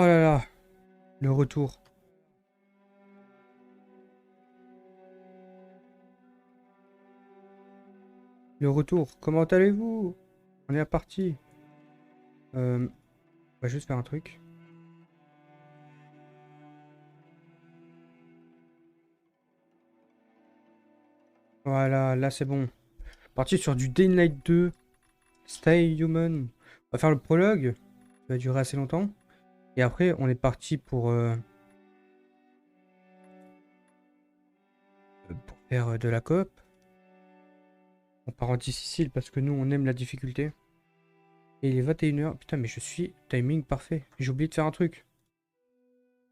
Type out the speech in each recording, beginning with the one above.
Oh là là, le retour. Le retour. Comment allez-vous? On est parti. On va juste faire un truc. Voilà, là c'est bon. Parti sur du Day Night 2. Stay Human. On va faire le prologue. Ça va durer assez longtemps. Et après, on est parti pour faire de la coop. On part en difficile parce que nous, on aime la difficulté. Et il est 21h. Putain, mais je suis timing parfait. J'ai oublié de faire un truc.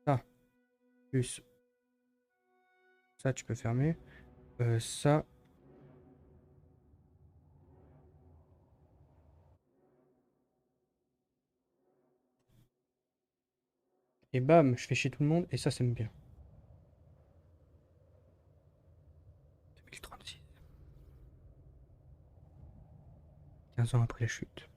Ça, plus ça, tu peux fermer. Ça. Et bam, je fais chier tout le monde. Et ça me bien. 2036. 15 ans après la chute.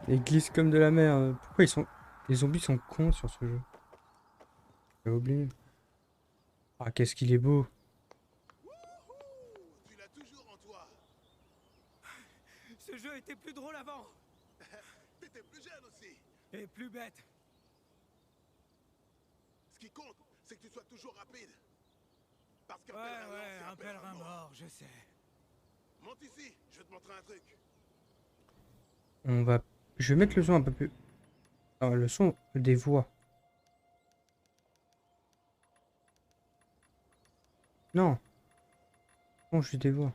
Ils glissent comme de la mer. Pourquoi ils sont... Les zombies sont cons sur ce jeu. J'ai oublié. Ah, qu'est-ce qu'il est beau. Wouhou! Tu l'as toujours en toi. Ce jeu était plus drôle avant. T'étais plus jeune aussi. Et plus bête. Ce qui compte, c'est que tu sois toujours rapide. Parce qu'un Ouais, pèlerin lent, ouais, c'est un pèlerin mort, je sais. Monte ici, je vais te montrer un truc. On va... Je vais mettre le son un peu plus... Ah, le son des voix. Non. Non, juste des voix.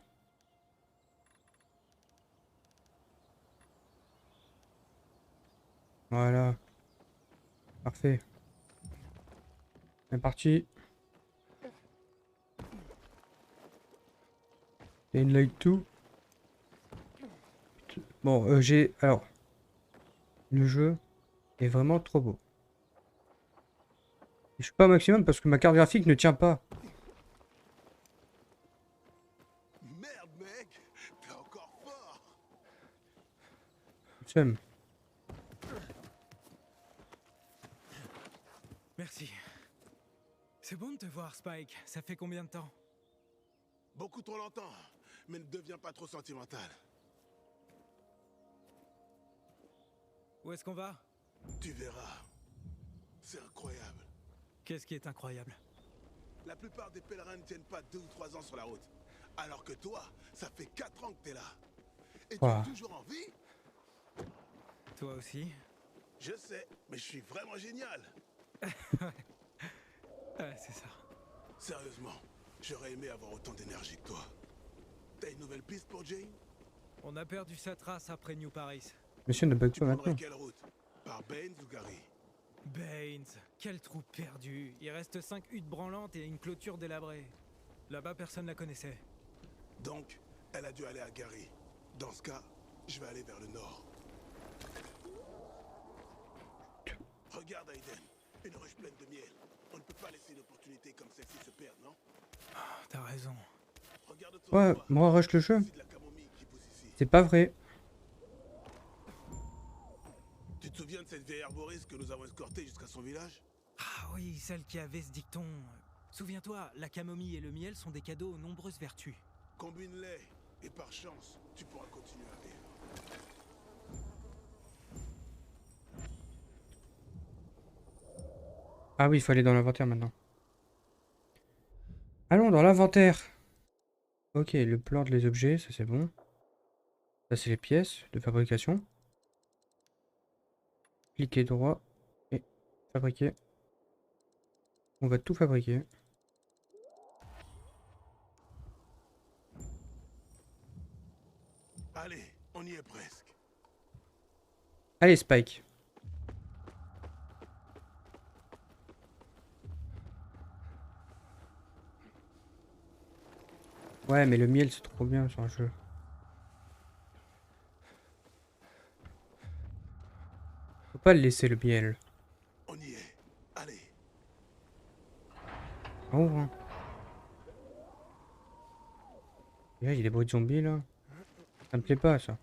Voilà. Parfait. C'est parti. Et une light 2. Bon, j'ai... Alors, le jeu est vraiment trop beau. Je suis pas au maximum parce que ma carte graphique ne tient pas. Merde, mec, t'es encore fort. Le seum. Merci. C'est bon de te voir, Spike. Ça fait combien de temps? Beaucoup trop longtemps, mais ne deviens pas trop sentimental. Où est-ce qu'on va? Tu verras. C'est incroyable. Qu'est-ce qui est incroyable? La plupart des pèlerins ne tiennent pas 2 ou 3 ans sur la route. Alors que toi, ça fait 4 ans que t'es là. Et tu es Ouah. toujours en vie? Toi aussi? Je sais, mais je suis vraiment génial. Ouais, c'est ça. Sérieusement, j'aurais aimé avoir autant d'énergie que toi. T'as une nouvelle piste pour Jane? On a perdu sa trace après New Paris. Monsieur ne bug Tu pas prendrais maintenant. quelle route? Par Baines ou Gary? Baines, quel trou perdu. Il reste 5 huttes branlantes et une clôture délabrée. Là-bas, personne la connaissait. Donc, elle a dû aller à Gary. Dans ce cas, je vais aller vers le nord. Regarde Aiden, une ruche pleine de miel. On ne peut pas laisser une opportunité comme celle-ci se perdre, non? T'as raison. Regarde autour Ouais, de toi. moi rush le jeu. C'est de la camomille qui pousse ici. C'est pas vrai. Tu te souviens de cette vieille arboriste que nous avons escortée jusqu'à son village? Ah oui, celle qui avait ce dicton. Souviens-toi, la camomille et le miel sont des cadeaux aux nombreuses vertus. Combine-les, et par chance, tu pourras continuer à vivre. Ah oui, il faut aller dans l'inventaire maintenant. Allons dans l'inventaire. Ok, le plan des objets, ça c'est bon. Ça c'est les pièces de fabrication. Cliquez droit et fabriquer. On va tout fabriquer. Allez, on y est presque. Allez, Spike. Ouais, mais le miel, c'est trop bien sur un jeu. Faut pas le laisser, le miel. On y est. Allez. En haut, hein. Et là, il y a des bruits de zombies, là. Ça me plaît pas, ça.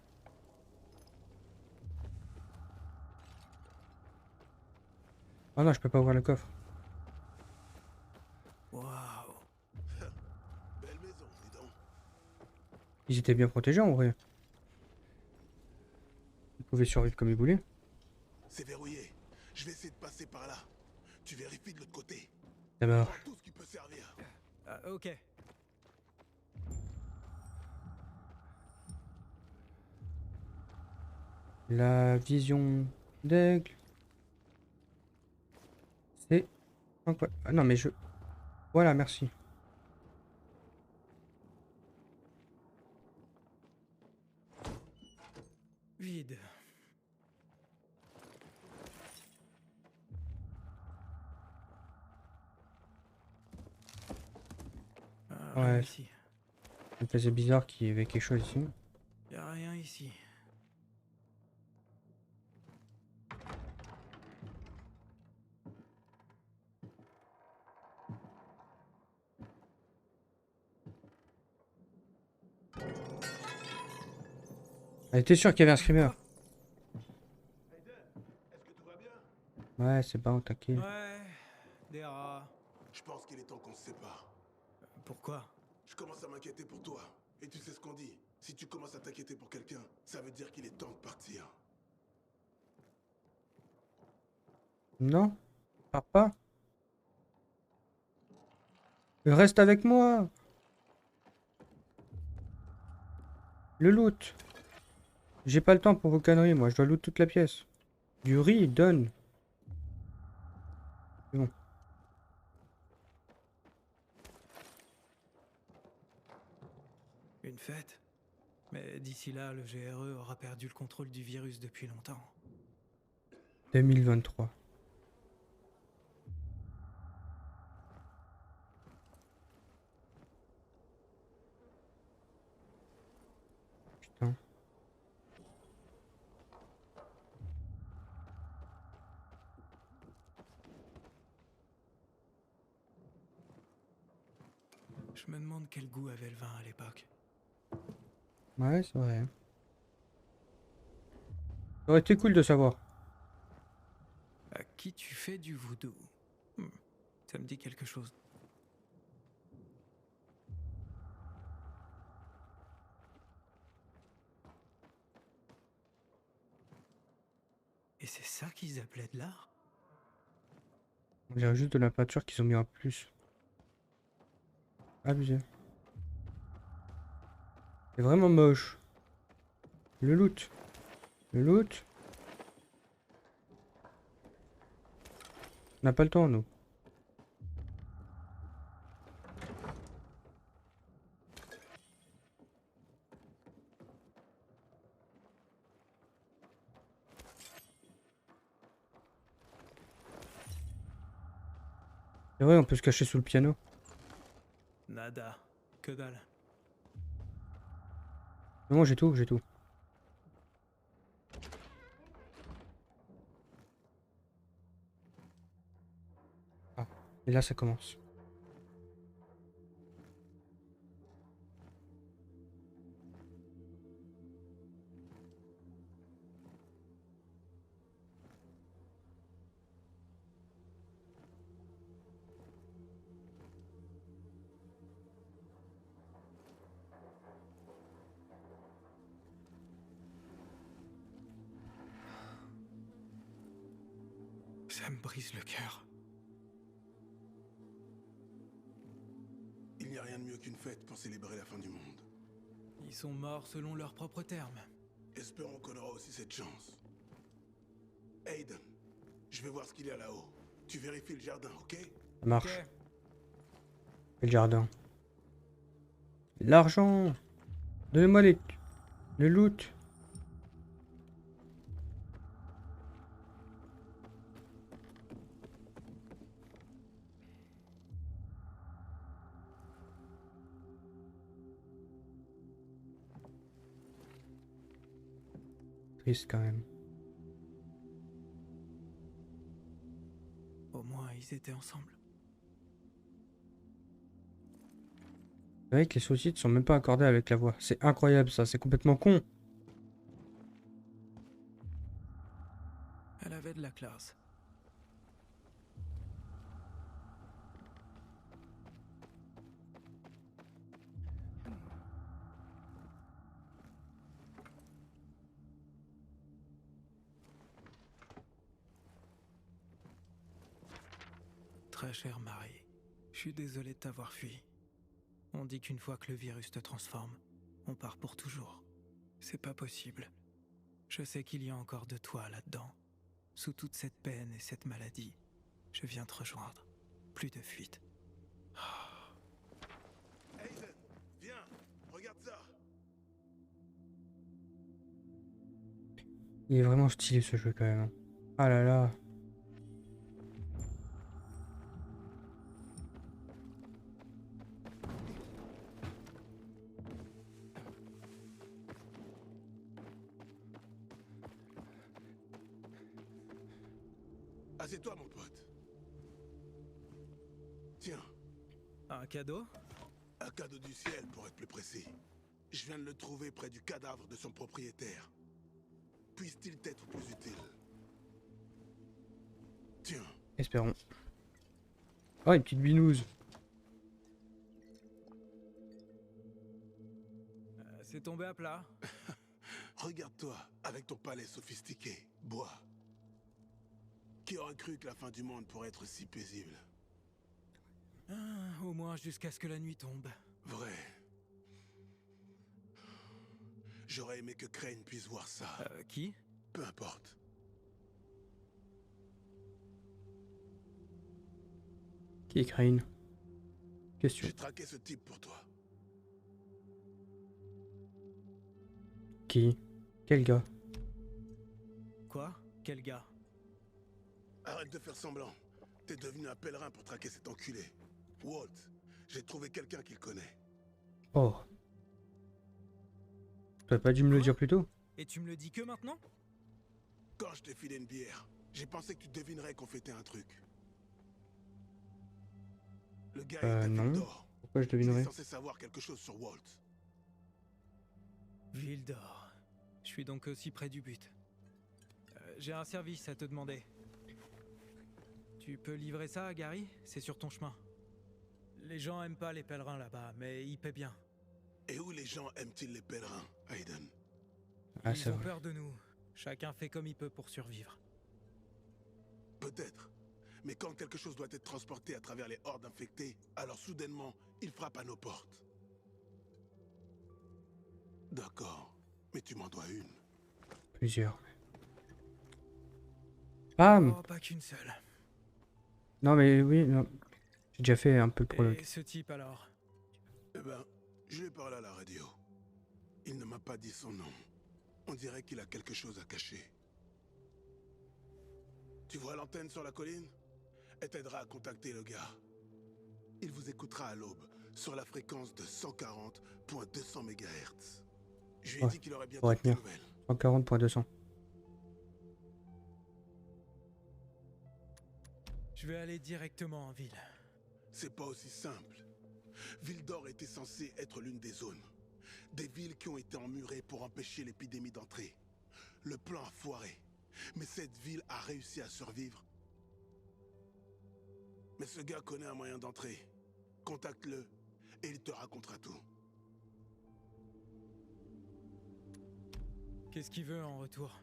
Oh non, je peux pas ouvrir le coffre. Waouh. Belle maison, dis donc. Ils étaient bien protégés, en vrai. Ils pouvaient survivre comme ils voulaient. C'est verrouillé. Je vais essayer de passer par là. Tu vérifies de l'autre côté. Ça Prends marche. tout ce qui peut servir. Ah, ok. La vision d'aigle. C'est... incroyable. Ah non, mais je... Voilà, merci. Vide. Ah, rien Ouais, ici. ça me faisait bizarre qu'il y avait quelque chose ici. Y a rien ici. Elle était sûre qu'il y avait un screamer. Est-ce que tout va bien? Ouais, c'est bon, t'inquiète. Ouais, des rats. Je pense qu'il est temps qu'on se sépare. Pourquoi? Je commence à m'inquiéter pour toi. Et tu sais ce qu'on dit. Si tu commences à t'inquiéter pour quelqu'un, ça veut dire qu'il est temps de partir. Non? Pars pas? Reste avec moi! Le loot! J'ai pas le temps pour vos conneries, moi, je dois loot toute la pièce. Du riz, donne! C'est bon. Une fête? Mais d'ici là, le GRE aura perdu le contrôle du virus depuis longtemps. 2023. Putain. Je me demande quel goût avait le vin à l'époque. Ouais, c'est vrai. Ça aurait été cool de savoir. À qui tu fais du voodoo? Hmm, ça me dit quelque chose. Et c'est ça qu'ils appelaient de l'art? On dirait juste de la peinture qu'ils ont mis en plus. Abusé. C'est vraiment moche. Le loot. Le loot. On n'a pas le temps, nous. C'est vrai, on peut se cacher sous le piano. Nada. Que dalle. Non, j'ai tout, j'ai tout. Ah, et là, ça commence. Ça me brise le cœur. Il n'y a rien de mieux qu'une fête pour célébrer la fin du monde. Ils sont morts selon leurs propres termes. Espérons qu'on aura aussi cette chance. Aiden, je vais voir ce qu'il y a là-haut. Tu vérifies le jardin, ok? Ça marche. Ok. Et le jardin. L'argent. Donnez-moi les... le loot. Triste quand même. Au moins, ils étaient ensemble. C'est vrai que les saucisses sont même pas accordées avec la voix. C'est incroyable ça, c'est complètement con. Elle avait de la classe. Très cher Marie, je suis désolé de t'avoir fui. On dit qu'une fois que le virus te transforme, on part pour toujours. C'est pas possible. Je sais qu'il y a encore de toi là-dedans. Sous toute cette peine et cette maladie, je viens te rejoindre. Plus de fuite. Aiden, viens, regarde ça. Il est vraiment stylé ce jeu quand même, hein. Ah là là. Assieds-toi, mon pote. Tiens, Un cadeau? un cadeau du ciel pour être plus précis. Je viens de le trouver près du cadavre de son propriétaire. Puisse-t-il t'être plus utile? Tiens, Espérons. Oh, une petite binouse. C'est tombé à plat. regarde-toi avec ton palais sophistiqué. Bois. Qui aurait cru que la fin du monde pourrait être si paisible? Au moins jusqu'à ce que la nuit tombe. Vrai. J'aurais aimé que Crane puisse voir ça. Qui? Peu importe. Qui est Crane? Question. J'ai traqué ce type pour toi. Qui? Quel gars? Quoi? Quel gars? Arrête de faire semblant. T'es devenu un pèlerin pour traquer cet enculé. Walt, j'ai trouvé quelqu'un qu'il connaît. Oh. T'aurais pas dû me le dire plus tôt? Et tu me le dis que maintenant? Quand je t'ai filé une bière, j'ai pensé que tu devinerais qu'on fêtait un truc. Le gars est à Non. Vildor. Pourquoi je Il est devinerais? censé savoir quelque chose sur Walt. Vildor. Je suis donc aussi près du but. J'ai un service à te demander. Tu peux livrer ça à Gary? C'est sur ton chemin. Les gens aiment pas les pèlerins là-bas, mais ils paient bien. Et où les gens aiment-ils les pèlerins, Aiden? Ah, c'est Ils ont vrai. peur de nous. Chacun fait comme il peut pour survivre. Peut-être. Mais quand quelque chose doit être transporté à travers les hordes infectées, alors soudainement, il frappe à nos portes. D'accord. Mais tu m'en dois une. Plusieurs. Bam! Oh, pas qu'une seule. Non mais oui, non. J'ai déjà fait un peu le prologue. Et ce type alors? Eh ben, je lui ai parlé à la radio. Il ne m'a pas dit son nom. On dirait qu'il a quelque chose à cacher. Tu vois l'antenne sur la colline? Elle t'aidera à contacter le gars. Il vous écoutera à l'aube, sur la fréquence de 140.200 MHz. Je lui ai Ouais, dit qu'il aurait bientôt pour de tes retenir. nouvelles. 140.200. Je vais aller directement en ville. C'est pas aussi simple. Vildor était censé être l'une des zones. Des villes qui ont été emmurées pour empêcher l'épidémie d'entrer. Le plan a foiré. Mais cette ville a réussi à survivre. Mais ce gars connaît un moyen d'entrer. Contacte-le et il te racontera tout. Qu'est-ce qu'il veut en retour?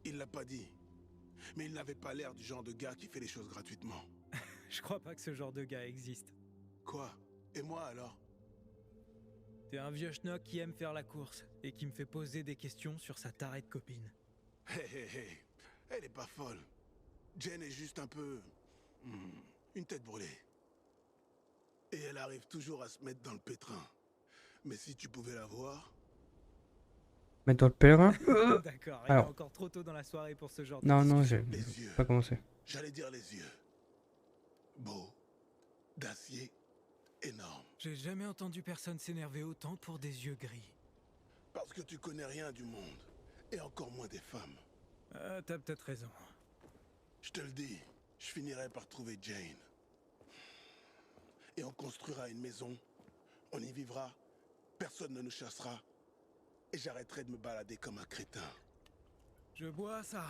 Il l'a pas dit. Mais il n'avait pas l'air du genre de gars qui fait les choses gratuitement. Je crois pas que ce genre de gars existe. Quoi? Et moi alors? T'es un vieux schnock qui aime faire la course et qui me fait poser des questions sur sa tarée de copine. Hé hé hé, elle est pas folle. Jen est juste un peu... une tête brûlée. Et elle arrive toujours à se mettre dans le pétrin. Mais si tu pouvais la voir... Mettre dans le pèlerin? D'accord, il est Alors. encore trop tôt dans la soirée pour ce genre de Non, non, discussion. j'ai Les yeux. pas commencé. J'allais dire les yeux. Beau, d'acier, énorme. J'ai jamais entendu personne s'énerver autant pour des yeux gris. Parce que tu connais rien du monde. Et encore moins des femmes. T'as peut-être raison. Je te le dis, je finirai par trouver Jane. Et on construira une maison. On y vivra. Personne ne nous chassera. Et j'arrêterai de me balader comme un crétin. Je bois ça.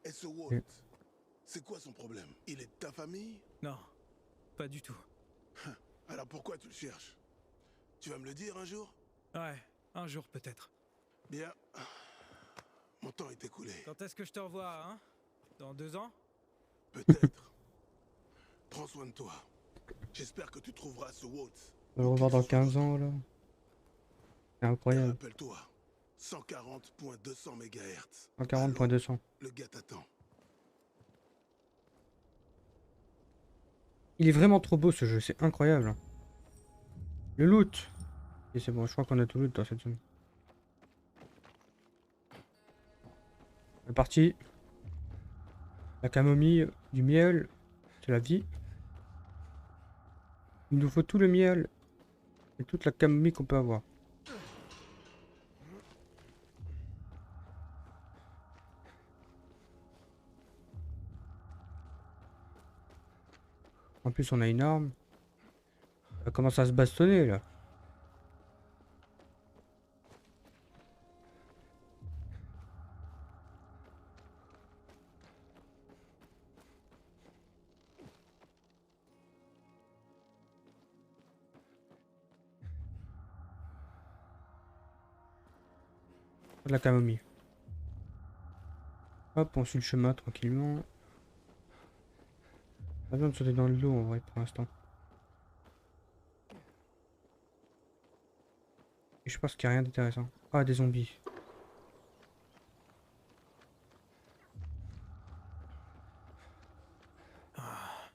Et ce Walt, c'est quoi son problème? Il est de ta famille? Non, pas du tout. Alors pourquoi tu le cherches? Tu vas me le dire un jour? Ouais, un jour peut-être. Bien. Mon temps est écoulé. Quand est-ce que je te revois, hein? Dans 2 ans? Peut-être. Prends soin de toi. J'espère que tu trouveras ce Walt. On va le revoir dans 15 ans là. C'est Et incroyable. rappelle-toi, 140.200 MHz. 140.200. Le gars t'attend. Il est vraiment trop beau ce jeu, c'est incroyable. Le loot. Et c'est bon, je crois qu'on a tout loot dans cette zone. C'est parti. La camomille, du miel, c'est la vie. Il nous faut tout le miel et toute la camomille qu'on peut avoir. En plus, on a une arme. Ça commence à se bastonner là. De la camomille. Hop, on suit le chemin tranquillement. Pas besoin de sauter dans le lot en vrai pour l'instant. Et je pense qu'il n'y a rien d'intéressant. Ah, des zombies.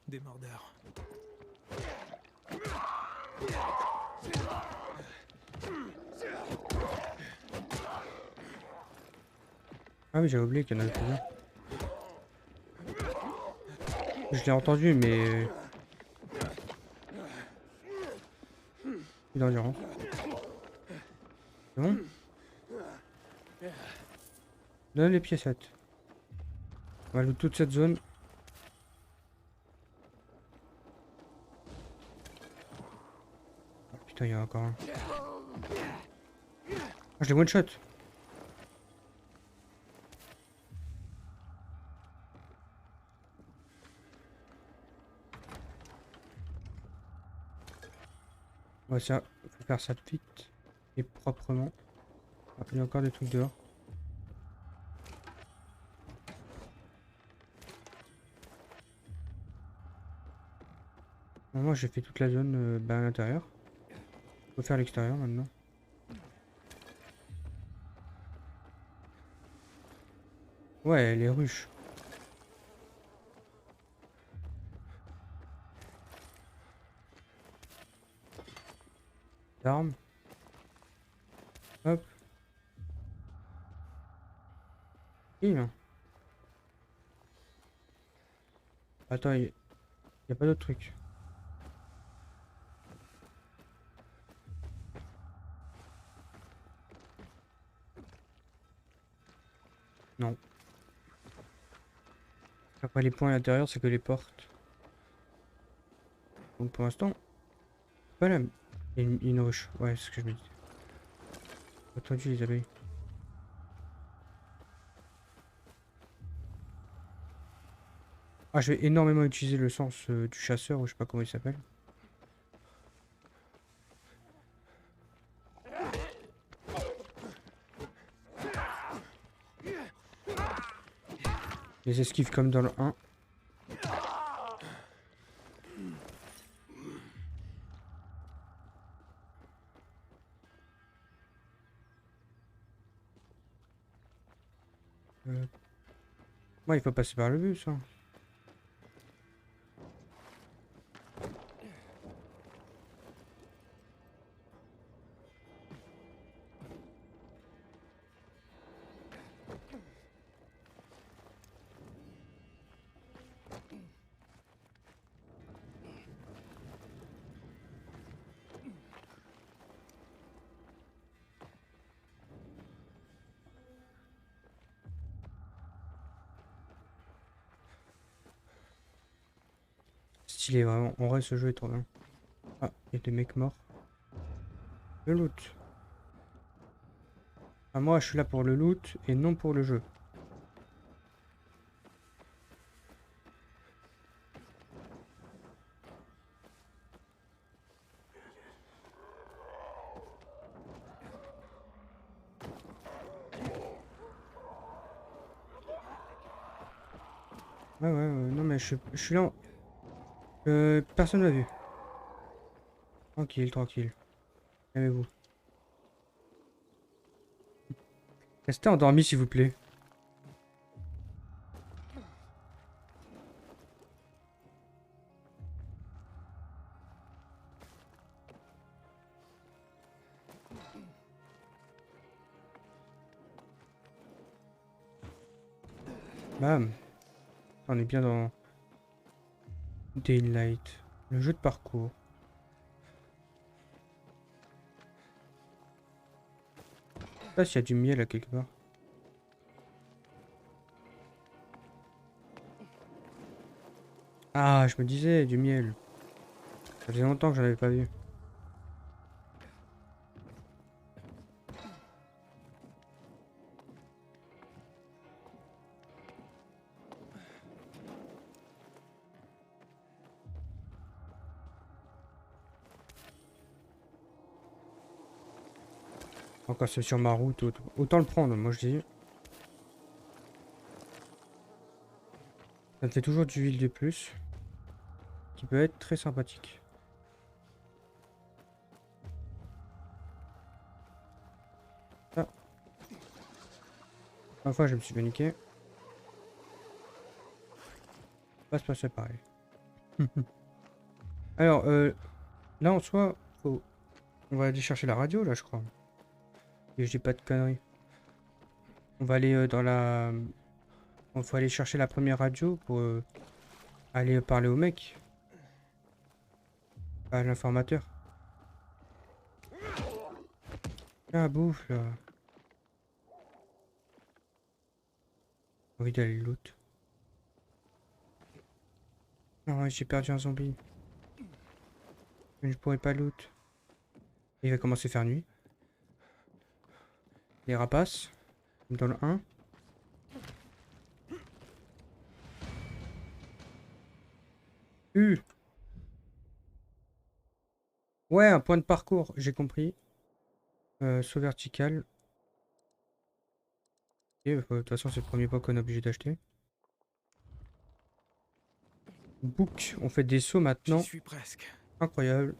Des mordeurs. Ah oui, j'avais oublié qu'il y en avait plusieurs. Je l'ai entendu, mais... Plus d'endurance. C'est bon? Donne les piécettes. On va loot toute cette zone. Oh, putain, il y en a encore un. Ah, je l'ai one shot. Ouais, ça, faut faire ça vite et proprement. Ah, il y a encore des trucs dehors. Bon, moi, j'ai fait toute la zone à l'intérieur. Faut faire l'extérieur maintenant. Ouais, les ruches. Armes. Hop. Et là. Attends, il y a pas d'autre truc. Non. Après les points à l'intérieur, c'est que les portes. Donc pour l'instant, pas là. Il y a une ruche. Ouais, c'est ce que je me dis. Attendu les abeilles. Ah, je vais énormément utiliser le sens du chasseur, ou je sais pas comment il s'appelle. Les esquives comme dans le 1. Ouais, il faut passer par le bus, hein. stylé, vraiment. En vrai, ce jeu est trop bien. Ah, il y a des mecs morts. Le loot. Ah, moi, je suis là pour le loot et non pour le jeu. Ouais, non, mais je suis là. Personne m'a vu. Tranquille, tranquille. Calmez-vous. Restez endormi, s'il vous plaît. Bam. On est bien dans Daylight. Le jeu de parcours. Je sais pas s'il y a du miel là quelque part. Ah, je me disais, du miel. Ça faisait longtemps que j'en avais pas vu. Encore c'est sur ma route, autant le prendre, moi je dis. Ça me fait toujours du huile de plus. Qui peut être très sympathique. Ah. Une fois je me suis fait niquer. Va se passer pareil. Alors, là en soi, on va aller chercher la radio là je crois. Et je dis pas de conneries. On va aller dans la... Il faut aller chercher la première radio pour aller parler au mec. À l'informateur. Ah bouffe là. J'ai envie d'aller loot. Non, j'ai perdu un zombie. Je ne pourrais pas loot. Il va commencer à faire nuit. Les rapaces. Comme dans le 1. Ouais, un point de parcours, j'ai compris. Saut vertical. Ok, de toute façon, c'est le premier point qu'on est obligé d'acheter. Book, on fait des sauts maintenant. J'y suis presque. Incroyable.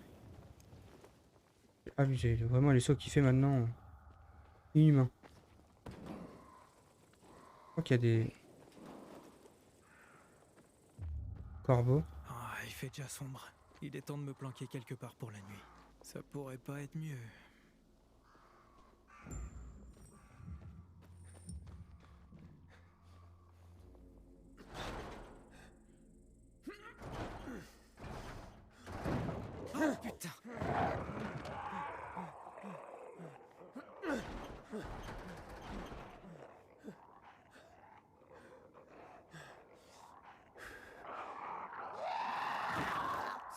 Abusé, vraiment les sauts qu'il fait maintenant. Inhumain. Je crois qu'il y a des corbeaux. Ah, il fait déjà sombre. Il est temps de me planquer quelque part pour la nuit. Ça pourrait pas être mieux. Oh putain!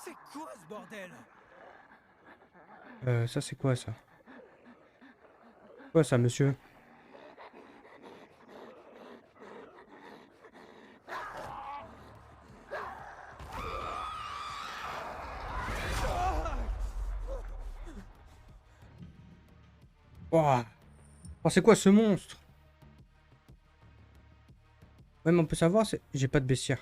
C'est quoi ce bordel? Ça c'est quoi ça? Quoi ça, monsieur? Ouah. Oh, c'est quoi ce monstre? Ouais, mais on peut savoir, c'est... J'ai pas de bestiaire.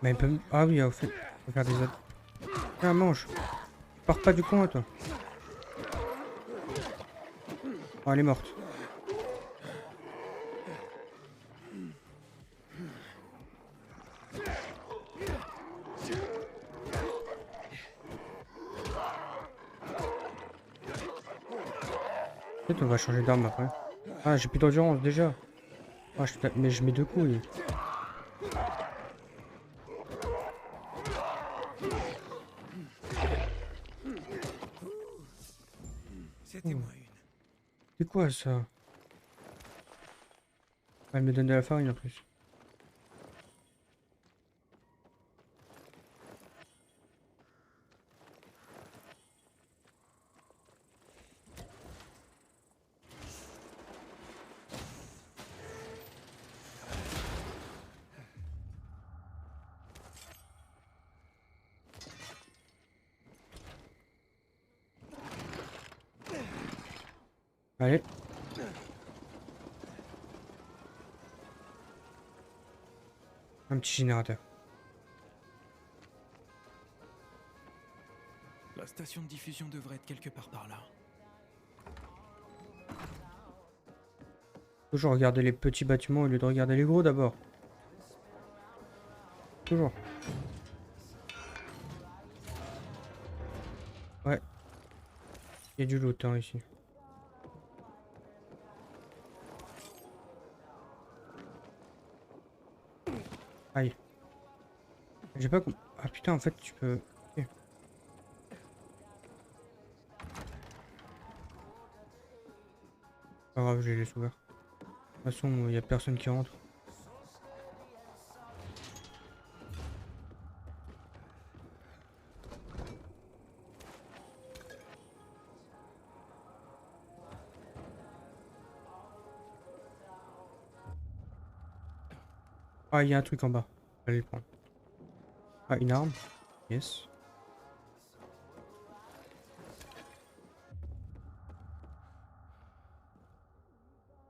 Mais il peut... Ah oui, au fait, faut faire des autres. Ah, mange. Tu pars pas du coin, toi. Oh, elle est morte. Peut-être on va changer d'arme après. Ah, j'ai plus d'endurance déjà. Ah, mais je mets deux coups. C'était-moi une. C'est quoi ça? Elle me donne de la farine en plus. Allez. Un petit générateur. La station de diffusion devrait être quelque part par là. Toujours regarder les petits bâtiments au lieu de regarder les gros d'abord. Toujours. Ouais. Il y a du loot hein, ici. Aïe. J'ai pas compris. Ah putain, en fait, tu peux... Ok. Pas grave, je les laisse ouverts. De toute façon, il y a personne qui rentre. Ah, il y a un truc en bas. Je vais aller le prendre. Ah, une arme. Yes.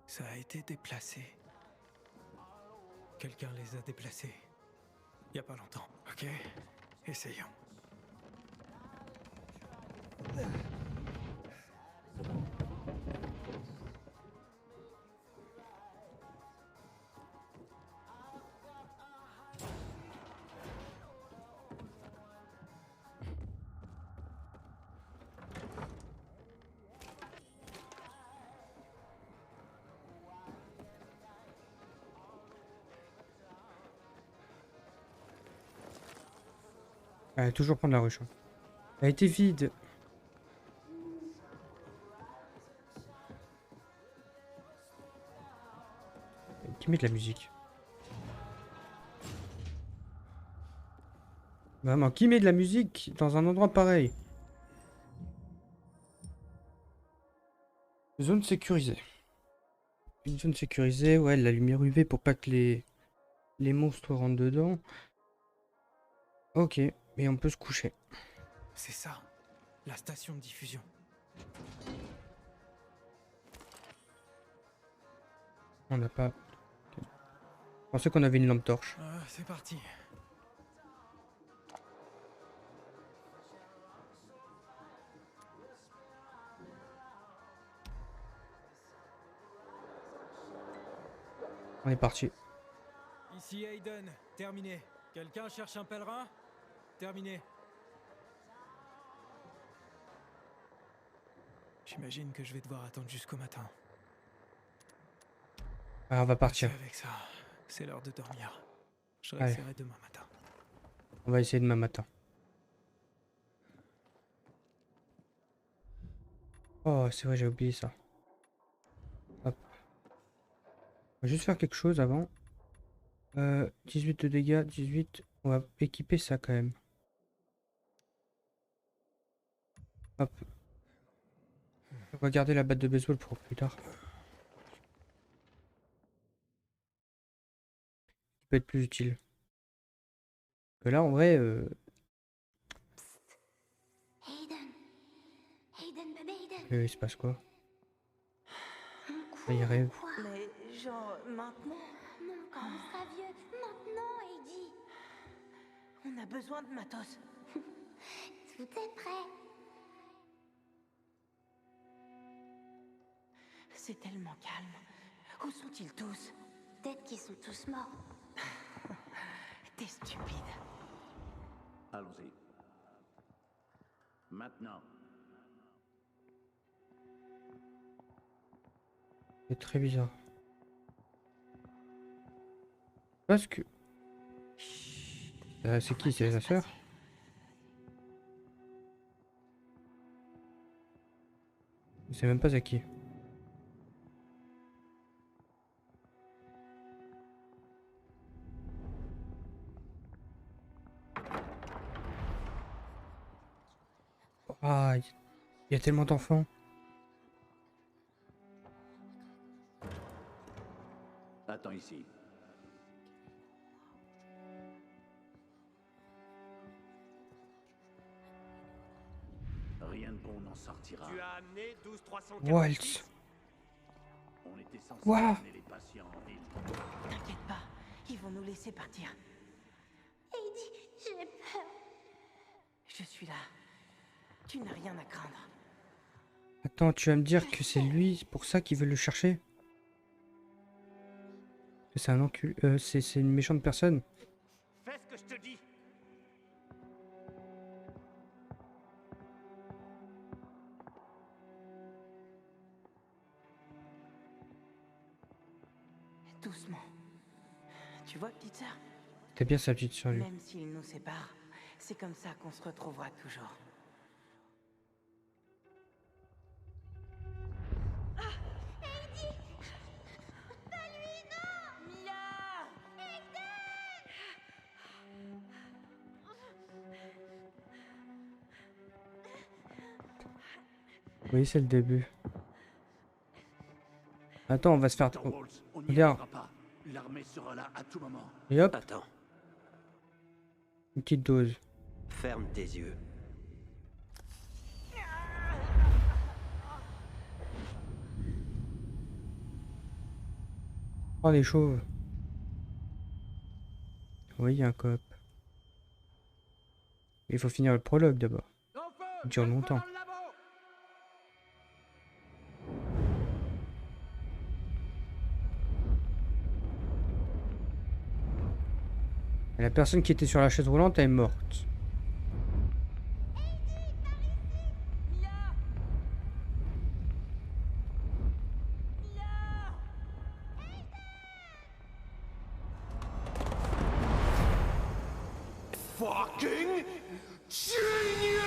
Ça a été déplacé. Quelqu'un les a déplacés. Il y a pas longtemps. Ok, essayons. Elle toujours prendre la ruche. Hein. Elle était vide. Qui met de la musique? Vraiment, qui met de la musique dans un endroit pareil? Zone sécurisée. Une zone sécurisée, ouais, la lumière UV pour pas que les monstres rentrent dedans. Ok, et on peut se coucher. C'est ça, la station de diffusion. On n'a pas... Je pensais qu'on avait une lampe torche. Ah, c'est parti. On est parti. Ici Aiden, terminé. Quelqu'un cherche un pèlerin? Terminé. J'imagine que je vais devoir attendre jusqu'au matin. Ah, on va partir. Avec ça, c'est l'heure de dormir. Je Allez. réessayerai demain matin. On va essayer demain matin. Oh, c'est vrai, j'ai oublié ça. Hop. On va juste faire quelque chose avant. 18 de dégâts, 18. On va équiper ça quand même. Hop. On va garder la batte de baseball pour plus tard. Ça peut être plus utile. Que là, en vrai... Aiden. Aiden, bébé Aiden. il se passe quoi? Quoi, il rêve. quoi? Mais genre maintenant, Non, quand on sera vieux. Maintenant, Heidi. on a besoin de matos. Tout est prêt. C'est tellement calme. Où sont-ils tous? Peut-être qu'ils sont tous morts. T'es stupide. Allons-y. Maintenant. C'est très bizarre. Parce que... c'est qui? C'est sa sœur? Je sais même pas à qui. Ah, il y a tellement d'enfants. Attends ici. Rien de bon n'en sortira. Tu as amené 12346. Waltz. On était censé Ouah. amener les patients en ville. T'inquiète pas, ils vont nous laisser partir. Heidi, j'ai peur. Je suis là. Tu n'as rien à craindre. Attends, tu vas me dire que c'est lui, pour ça qu'ils veulent le chercher? Que c'est un encul... c'est une méchante personne. Fais ce que je te dis. Doucement. Tu vois, petite sœur, T'es bien sa petite sur lui. même s'ils nous séparent, c'est comme ça qu'on se retrouvera toujours. Oui, c'est le début. Attends, on va se faire... Attends, Waltz, on n'y Regarde. arrivera pas. L'armée sera là à tout moment. Et hop, Attends, une petite dose. ferme tes yeux. Oh, les chauves. Oui, il y a un coop. Il faut finir le prologue d'abord. Il dure longtemps. Et la personne qui était sur la chaise roulante, elle est morte. Fucking genius!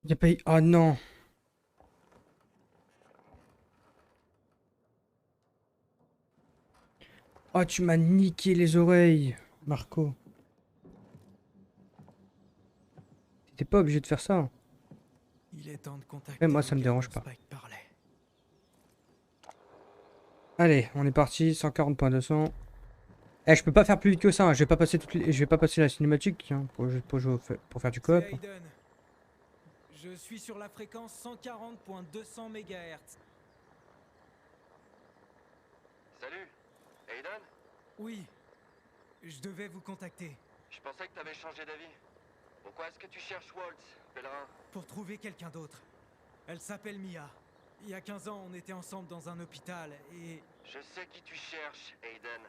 Il a pas eu... Oh non. Oh, tu m'as niqué les oreilles, Marco. T'étais pas obligé de faire ça. Il est temps de contacter. Mais moi, ça le me gars dérange dont pas. Spike parlait. Allez, on est parti, 140.200. Eh, je peux pas faire plus vite que ça, hein. Je vais pas passer je vais pas passer la cinématique, hein, pour jouer pour faire du coop. C'est Aiden. Je suis sur la fréquence 140.200 MHz. Salut, Aiden? Oui, je devais vous contacter Je pensais que t'avais changé d'avis. Pourquoi est-ce que tu cherches Waltz, pèlerin? pour trouver quelqu'un d'autre. Elle s'appelle Mia. Il y a 15 ans, on était ensemble dans un hôpital et... Je sais qui tu cherches, Aiden.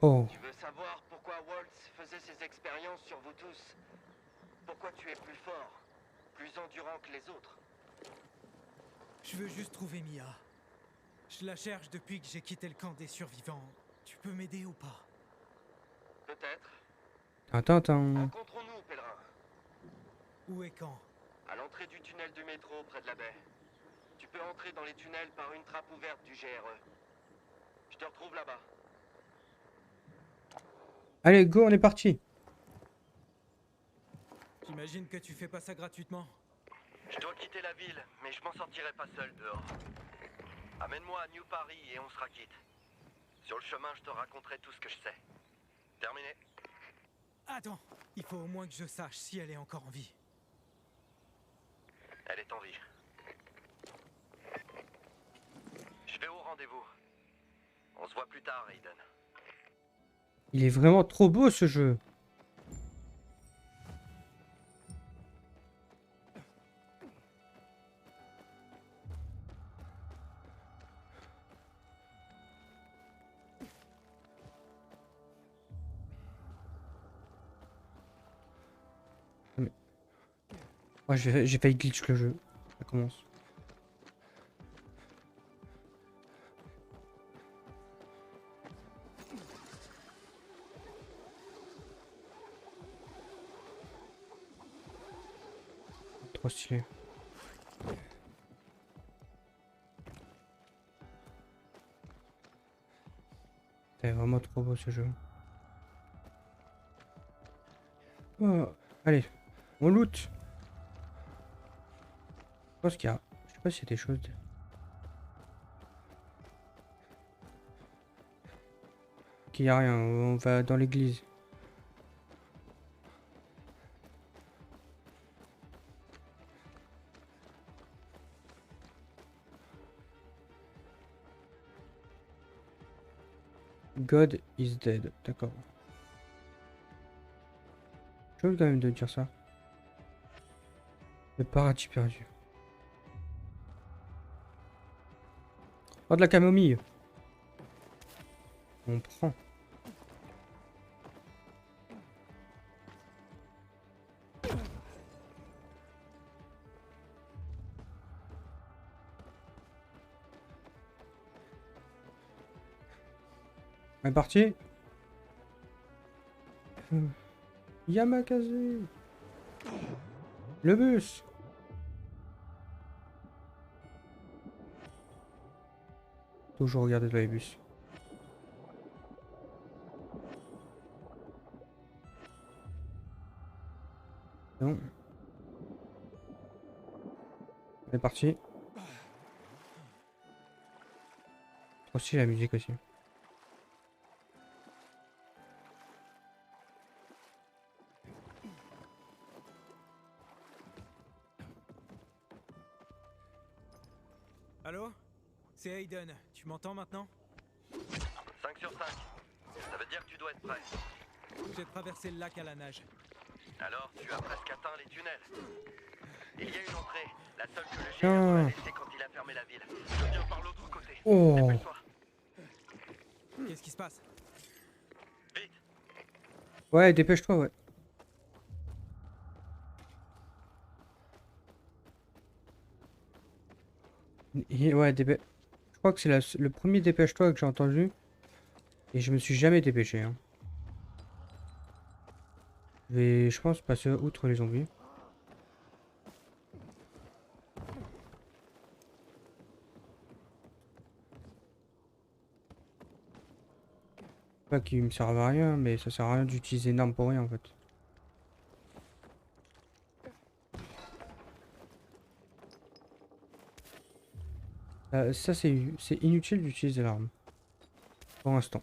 Oh, Tu veux savoir pourquoi Waltz faisait ses expériences sur vous tous? Pourquoi tu es plus fort, plus endurant que les autres? Je veux juste trouver Mia. Je la cherche depuis que j'ai quitté le camp des survivants. Tu peux m'aider ou pas? Peut-être. attends. Rencontrons-nous, pèlerin. Où et quand? À l'entrée du tunnel du métro, près de la baie. Tu peux entrer dans les tunnels par une trappe ouverte du GRE. Je te retrouve là-bas. Allez, go, on est parti. J'imagine que tu fais pas ça gratuitement. Je dois quitter la ville, mais je m'en sortirai pas seul dehors. Amène-moi à New Paris et on sera quitte. Sur le chemin, je te raconterai tout ce que je sais. Terminé. Attends, il faut au moins que je sache si elle est encore en vie. Elle est en vie. Je vais au rendez-vous. On se voit plus tard, Aiden. Il est vraiment trop beau ce jeu. Ouais, j'ai failli glitch le jeu. Ça commence. Trop stylé. trop beau ce jeu. Oh, allez, on loot. Je pense qu'il y a... Je sais pas s'il y a des choses... Qu'il y a rien, on va dans l'église. God is dead, d'accord. Chose quand même de dire ça. Le paradis perdu. Oh, de la camomille. On prend. On est parti. Yamakase. Le bus. Toujours regarder dans les bus. Non. On est parti. Trop stylé la musique aussi. Allô? C'est Aiden, tu m'entends maintenant? 5 sur 5. Ça veut dire que tu dois être prêt. J'ai traversé le lac à la nage. Alors, tu as presque atteint les tunnels. Il y a une entrée, la seule que le GR Tiens. a laissée quand il a fermé la ville. Je viens par l'autre côté. Oh. Dépêche-toi. Qu'est-ce qui se passe? Vite. Ouais, dépêche-toi, ouais. Ouais, dépêche. Je crois que c'est le premier dépêche-toi que j'ai entendu. Et je me suis jamais dépêché. Hein. Je vais, je pense, passer outre les zombies. Pas qu'ils me servent à rien, mais ça sert à rien d'utiliser une arme pour rien en fait. Ça c'est inutile d'utiliser l'arme. Pour l'instant.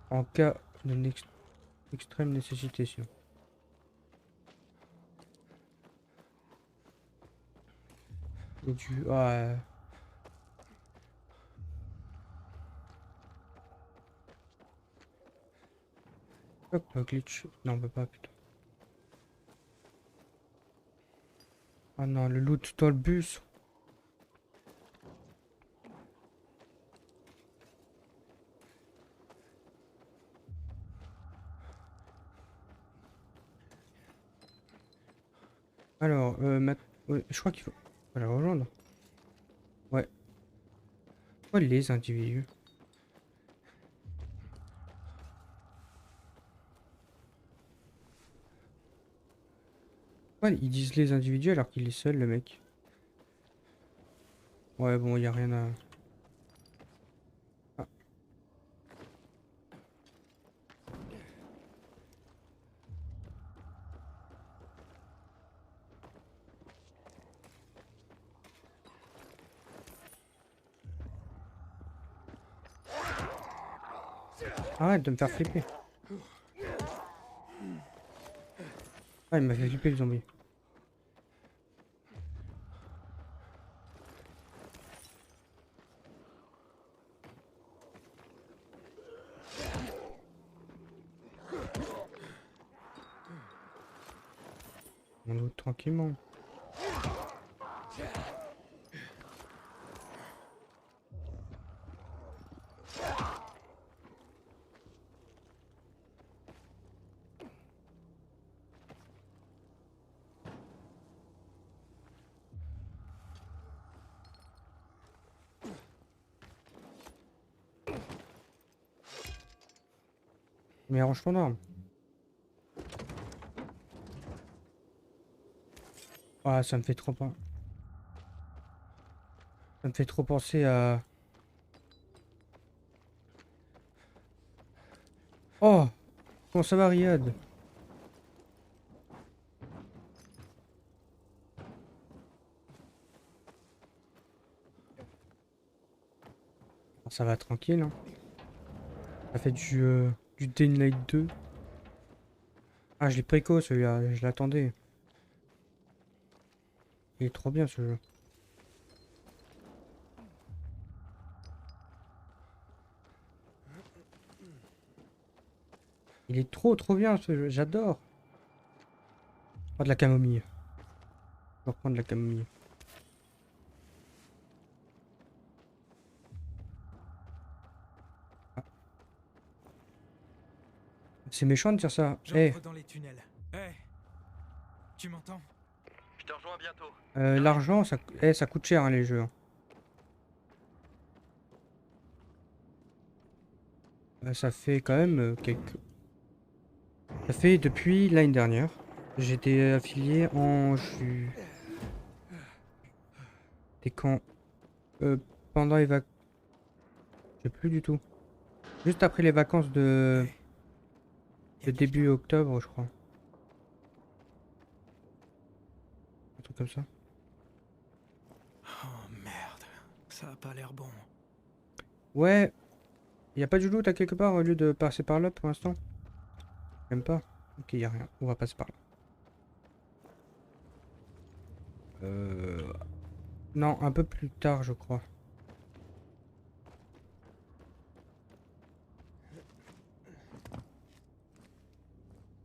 En cas d'une extrême nécessité sinon. Et du... Ouais. Hop, glitch. Non, on peut pas, putain. Ah non, le loot dans le bus. Alors, ouais, je crois qu'il faut... Faut la rejoindre. Ouais. Oh, les individus. Ouais, ils disent les individus alors qu'il est seul, le mec. Ouais, bon, y a rien à... Ah. Arrête de me faire flipper. Ah, il m'a fait flipper le zombie. On loot tranquillement. Mais range ton arme. Ah, ça me fait trop peur. Ça me fait trop penser à... Oh! Comment ça va, Riyad? Bon, ça va tranquille, hein. Ça fait du Day Night 2. Ah, je l'ai préco celui-là, je l'attendais. Il est trop bien ce jeu. Il est trop bien ce jeu, j'adore. Oh, de la camomille. Je vais reprendre de la camomille. Ah. C'est méchant de dire ça. Eh, J'entre dans les tunnels. Hé, tu m'entends? Je te rejoins bientôt. l'argent, ça coûte cher hein, les jeux, hein. Ça fait quand même quelques... Ça fait depuis l'année dernière. J'étais affilié en ju... C'était quand pendant les vacances... Je sais plus du tout. Juste après les vacances de début octobre, je crois. Un truc comme ça. Oh merde, ça a pas l'air bon. Ouais. Y a pas du loot à quelque part au lieu de passer par là pour l'instant? Même pas. Ok, y a rien. On va passer par là. Non, un peu plus tard, je crois.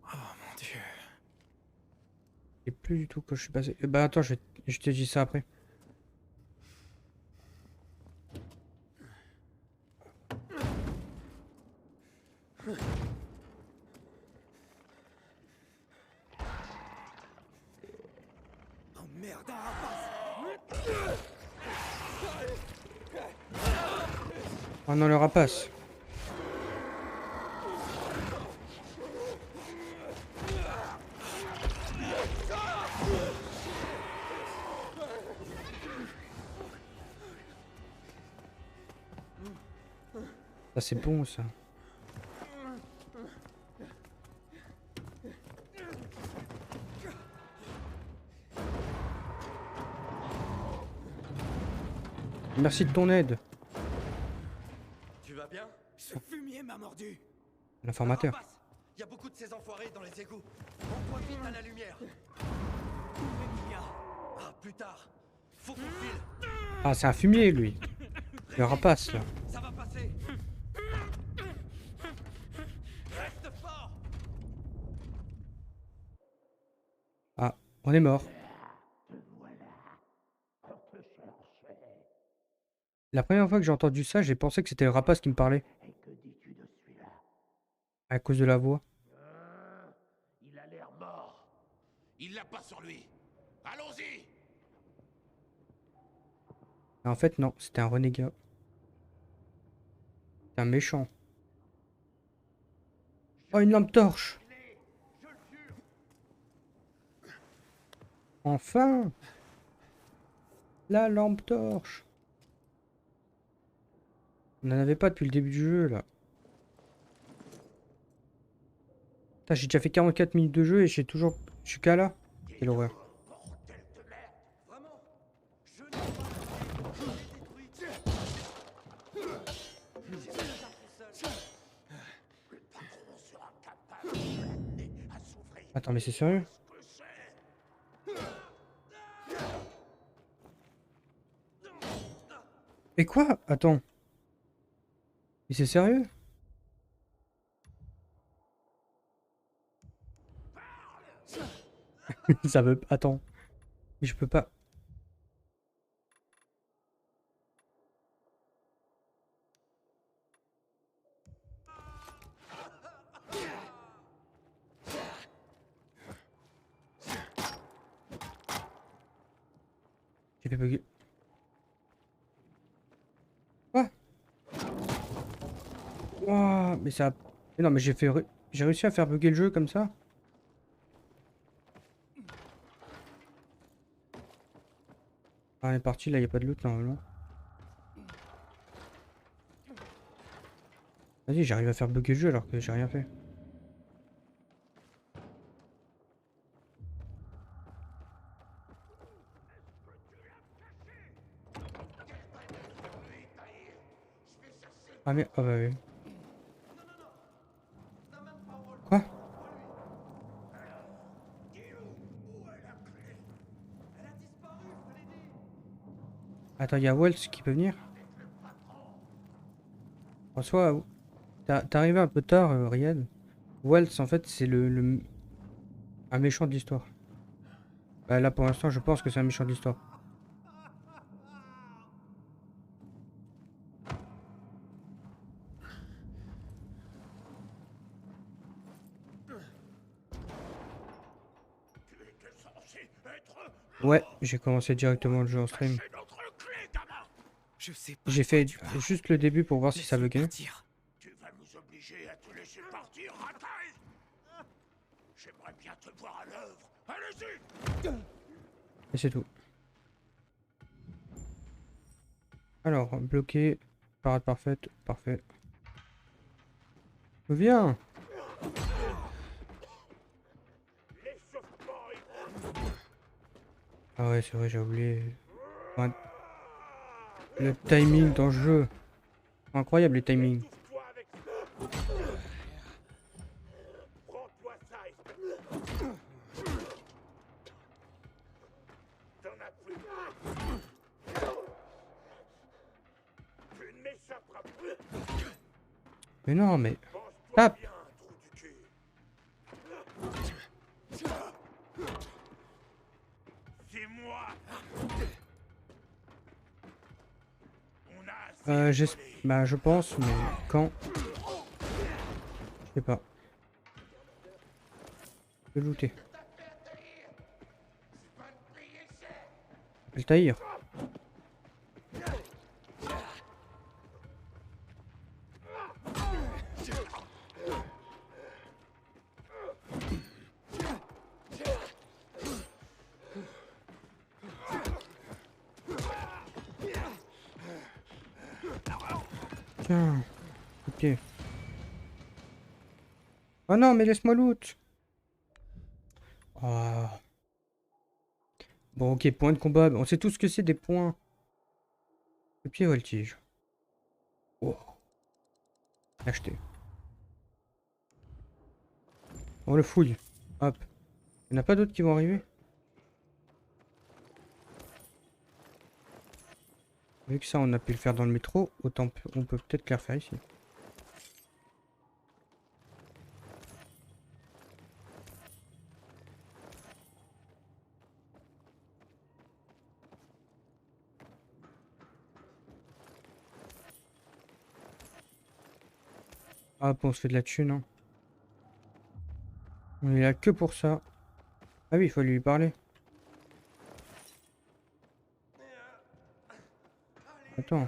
Oh mon dieu. Et plus du tout que je suis passé. Bah attends, je te dis ça après. Oh merde, un rapace. Oh non, le rapace. Ça c'est bon ça. Merci de ton aide, Tu vas bien? Ce fumier m'a mordu. l'informateur. Il y a beaucoup de ces enfoirés dans les égouts. On voit vite à la lumière. Où est Mia? Ah, plus tard. Faut qu'on file. Ah, c'est un fumier lui. Le rapace là. Ça va passer. Reste fort. Ah, on est mort. La première fois que j'ai entendu ça, j'ai pensé que c'était le rapace qui me parlait. Et que dis-tu de celui-là? À cause de la voix. Il a l'air mort. Il l'a pas sur lui. Allons-y! En fait, non, c'était un renégat. C'est un méchant. Oh, une lampe torche. Enfin! La lampe torche. On n'en avait pas depuis le début du jeu, là. Putain, j'ai déjà fait 44 minutes de jeu et j'ai toujours... Je suis qu'à là. Quelle horreur. Bordel de merde! Vraiment. Je n'ai pas détruit. J'ai fait ça tout seul. Le patron sera capable de l'amener à s'ouvrir. Attends, mais c'est sérieux? Que c'est? Et quoi? Attends. Mais c'est sérieux? Ça veut... Attends. Mais je peux pas... J'ai fait bugger. Quoi? Ouah, mais ça... Mais non, mais j'ai réussi à faire bugger le jeu comme ça? Ah, on est parti, là, il a pas de loot normalement. Vas-y, j'arrive à faire bugger le jeu alors que j'ai rien fait. Ah mais... Ah bah oui. Quoi? Attends, il y a Waltz qui peut venir? En soi, t'es arrivé un peu tard, Riyad. Waltz, en fait, c'est un méchant de l'histoire. Bah, là, pour l'instant, je pense que c'est un méchant de l'histoire. Ouais, j'ai commencé directement le jeu en stream. Je sais pas. J'ai fait juste le début pour voir si ça buguait. Tu vas nous obliger à te laisser partir, racaille. J'aimerais bien te voir à l'œuvre. Allez-y. Et c'est tout. Alors, bloqué. Parade parfaite. Parfait. Viens. Ah ouais, c'est vrai, j'ai oublié. Ouais. Le timing dans le jeu. Incroyable les timings. Prends-toi ça, t'en as plus. Tu ne m'échapperas plus. Mais non, mais... Pense-toi Tape. bien, trou du cul. C'est moi. On a assez volé. Bah, je pense, mais quand? Je sais pas. Je vais looter. Le taïr. Tiens. Ok. Oh non, mais laisse-moi loot. Oh. Bon, ok, point de combat. On sait tout ce que c'est des points. Le pied voltige. Oh. Acheter. On le fouille. Hop. Il n'y en a pas d'autres qui vont arriver? Vu que ça, on a pu le faire dans le métro, autant on peut peut-être le refaire ici. Hop, on se fait de la thune, hein. On est là que pour ça. Ah oui, il faut lui parler. Attends.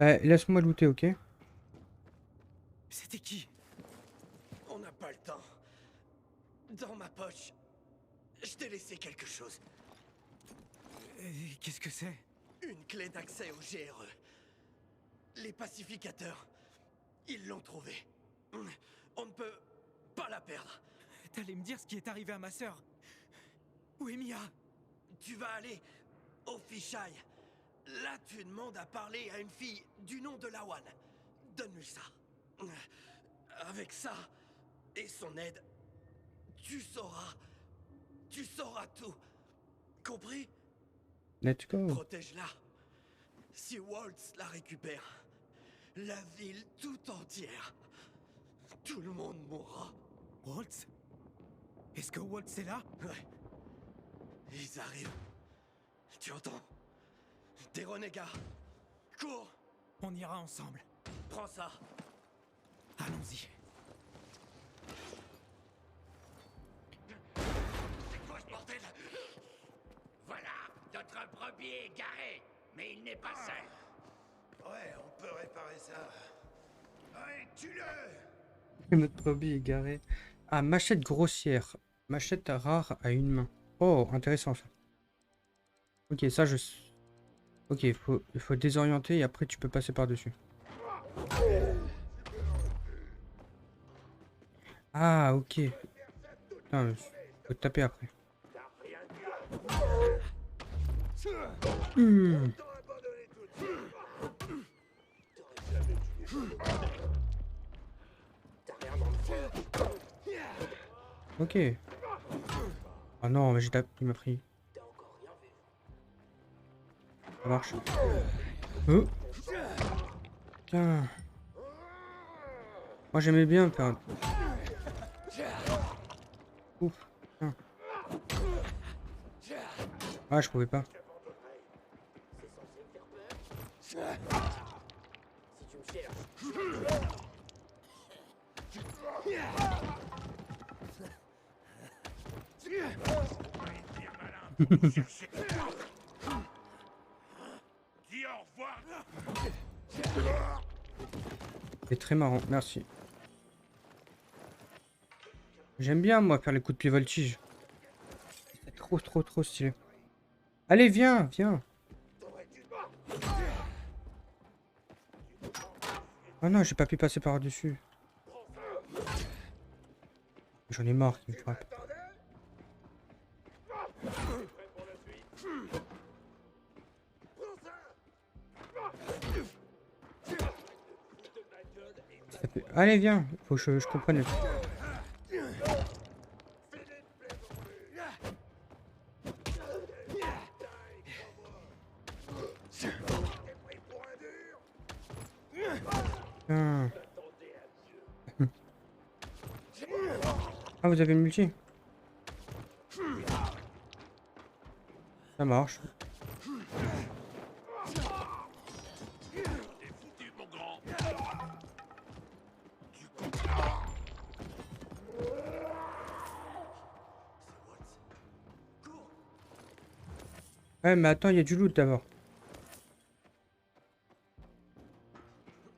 Laisse-moi looter, ok? C'était qui? On n'a pas le temps. Dans ma poche, je t'ai laissé quelque chose. Qu'est-ce que c'est? Une clé d'accès au GRE. Les pacificateurs, ils l'ont trouvée. On ne peut pas la perdre. T'allais me dire ce qui est arrivé à ma sœur. Où est Mia? Tu vas aller au fichaille. Là, tu demandes à parler à une fille du nom de Lawan. Donne-lui ça. Avec ça et son aide, tu sauras tout. Compris? Let's go. Protège-la. Si Waltz la récupère, la ville tout entière, tout le monde mourra. Waltz? Est-ce que Waltz est là? Ouais. Ils arrivent. Tu entends? Des renégats. Cours. On ira ensemble. Prends ça. Allons-y. C'est quoi ce bordel? Voilà, notre brebis est garé, mais il n'est pas seul. Ouais, on peut réparer ça. Ouais, tue-le! Notre hobby est garé. Ah, machette grossière. Machette rare à une main. Oh, intéressant ça. Ok, ça je... Ok, il faut désorienter et après tu peux passer par-dessus. Ah, ok. Putain, faut te taper après. Ok. Oh non, mais j'ai tapé, il m'a pris. Ça marche. Oh. Putain. Moi j'aimais bien faire... Ouf. Putain. Ah, je pouvais pas. Dis au revoir. C'est très marrant, merci. J'aime bien moi faire les coups de pied voltige. C'est trop stylé. Allez, viens, viens. Oh non, j'ai pas pu passer par-dessus. J'en ai marre qu'il me frappe. Allez, viens. Faut que je comprenne le truc. Ah. Ah, vous avez une multi. Ça marche. Ouais, mais attends, il y a du loot d'abord.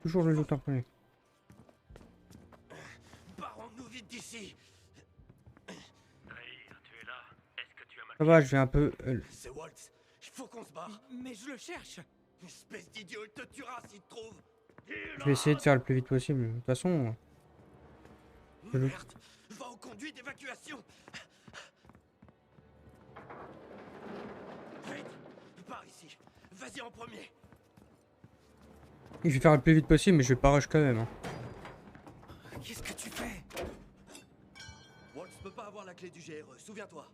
Toujours le loot en premier. Barrons-nous vite d'ici. Ça va, je vais un peu... C'est Waltz. Il faut qu'on se barre. Mais je le cherche. Espèce d'idiot, il te tuera s'il te trouve. Je vais essayer de faire le plus vite possible. De toute façon... Merde. Va au conduit d'évacuation. Vite. Par ici. Vas-y en premier. Je vais faire le plus vite possible, mais je vais pas rush quand même. Hein. Qu'est-ce que tu fais? Waltz peut pas avoir la clé du GRE, souviens-toi.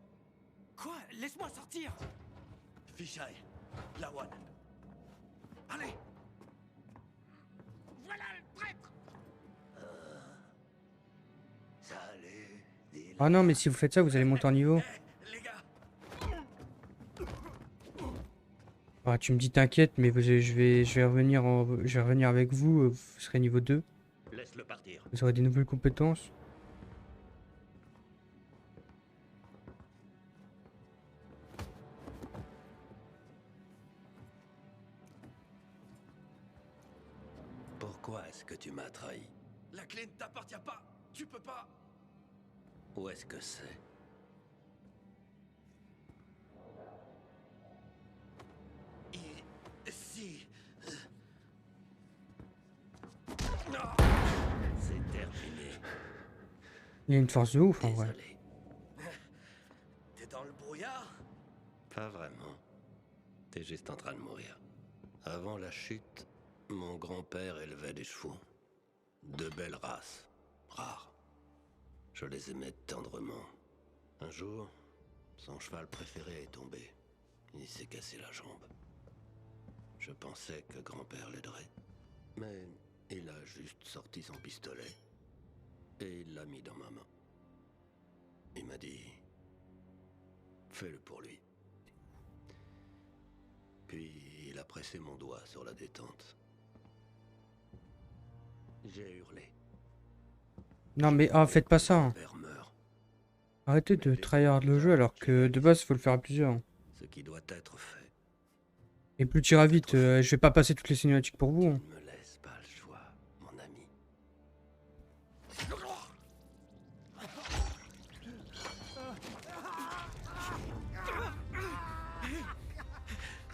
Quoi? Laisse-moi sortir. Fisheye, Lawan. Allez. Voilà le traître. Salut, dis-le. Ah non, mais si vous faites ça, vous allez monter en niveau. Les gars. Ah, tu me dis t'inquiète, mais je vais revenir avec vous. Vous serez niveau 2. Laisse-le partir. Vous aurez des nouvelles compétences. Pourquoi est-ce que tu m'as trahi? La clé ne t'appartient pas. Tu peux pas. Où est-ce que c'est? Si. C'est terminé. Il y a une force de ouf en vrai. Désolé. T'es dans le brouillard? Pas vraiment. T'es juste en train de mourir. Avant la chute, mon grand-père élevait des chevaux. De belles races. Rares. Je les aimais tendrement. Un jour, son cheval préféré est tombé. Il s'est cassé la jambe. Je pensais que grand-père l'aiderait. Mais il a juste sorti son pistolet et il l'a mis dans ma main. Il m'a dit... Fais-le pour lui. Puis il a pressé mon doigt sur la détente. J'ai hurlé. Non mais ah, faites pas ça. Hein. Père meurt. Arrêtez de tryhard le jeu alors que de base, il faut le faire à plusieurs. Hein. Ce qui doit être fait. Et plus tu iras vite, je vais pas passer toutes les cinématiques pour vous. Hein. Ne me laisse pas le choix, mon ami.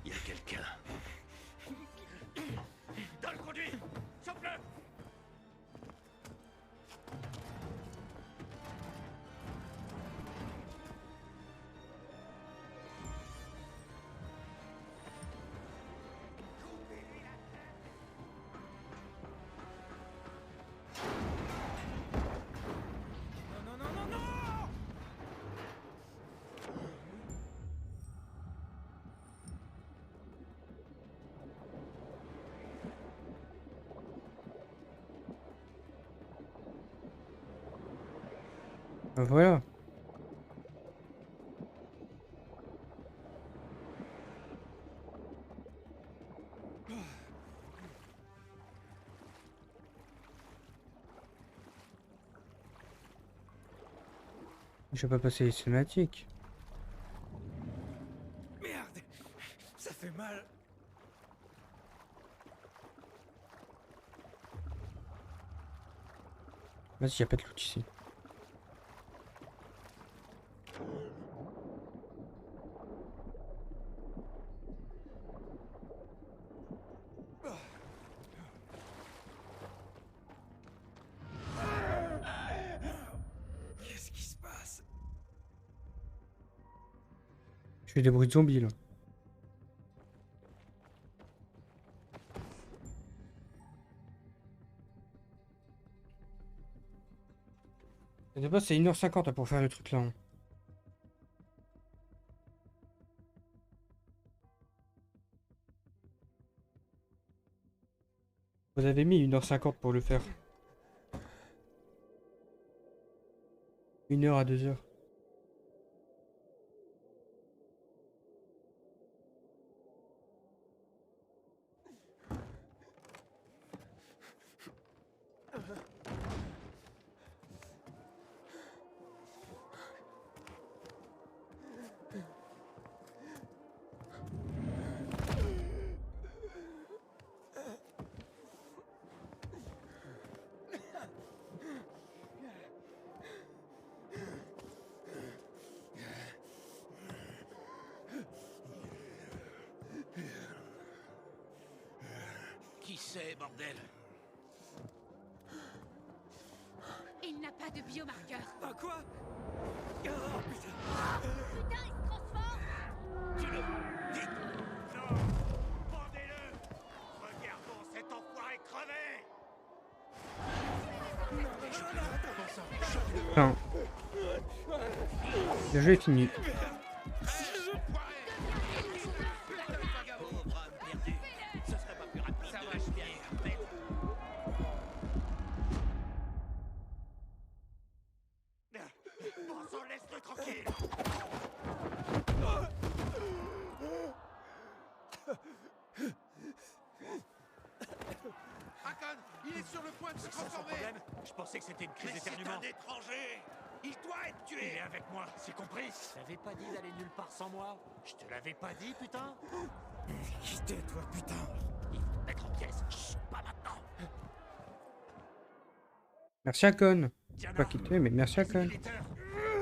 Il y a quelqu'un. Dans le conduit. Chope-le. Voilà. Je vais pas passer les cinématiques. Merde! Ça fait mal. Vas-y, y a pas de loot ici. Qu'est-ce qui se passe? Je fais des bruits de zombies là. Je sais pas, c'est 1h50 là, pour faire le truc là. Hein. Vous avez mis 1h50 pour le faire. 1h à 2h. Qui c'est, bordel? Il n'a pas de biomarqueur. Ah quoi? Oh putain! Putain, il se transforme. Tu le dis? Non! Pendez-le! Regardons cet enfoiré crever! Enfin. Le jeu est fini. Bon sang, laisse-le tranquille! Hakon, il est sur le point de se C'est ça son transformer. problème? Je pensais que c'était une crise Mais c'est d'éternuement. un étranger. Il doit être Il tué. est avec moi, c'est compris? Je t'avais pas dit d'aller nulle part sans moi? Je te l'avais pas dit, putain? Quittez toi, putain! Il faut te mettre en pièces. Chut, pas maintenant. Merci à Con. Tiens, Pas quitté, mais merci à Con. Éditeur.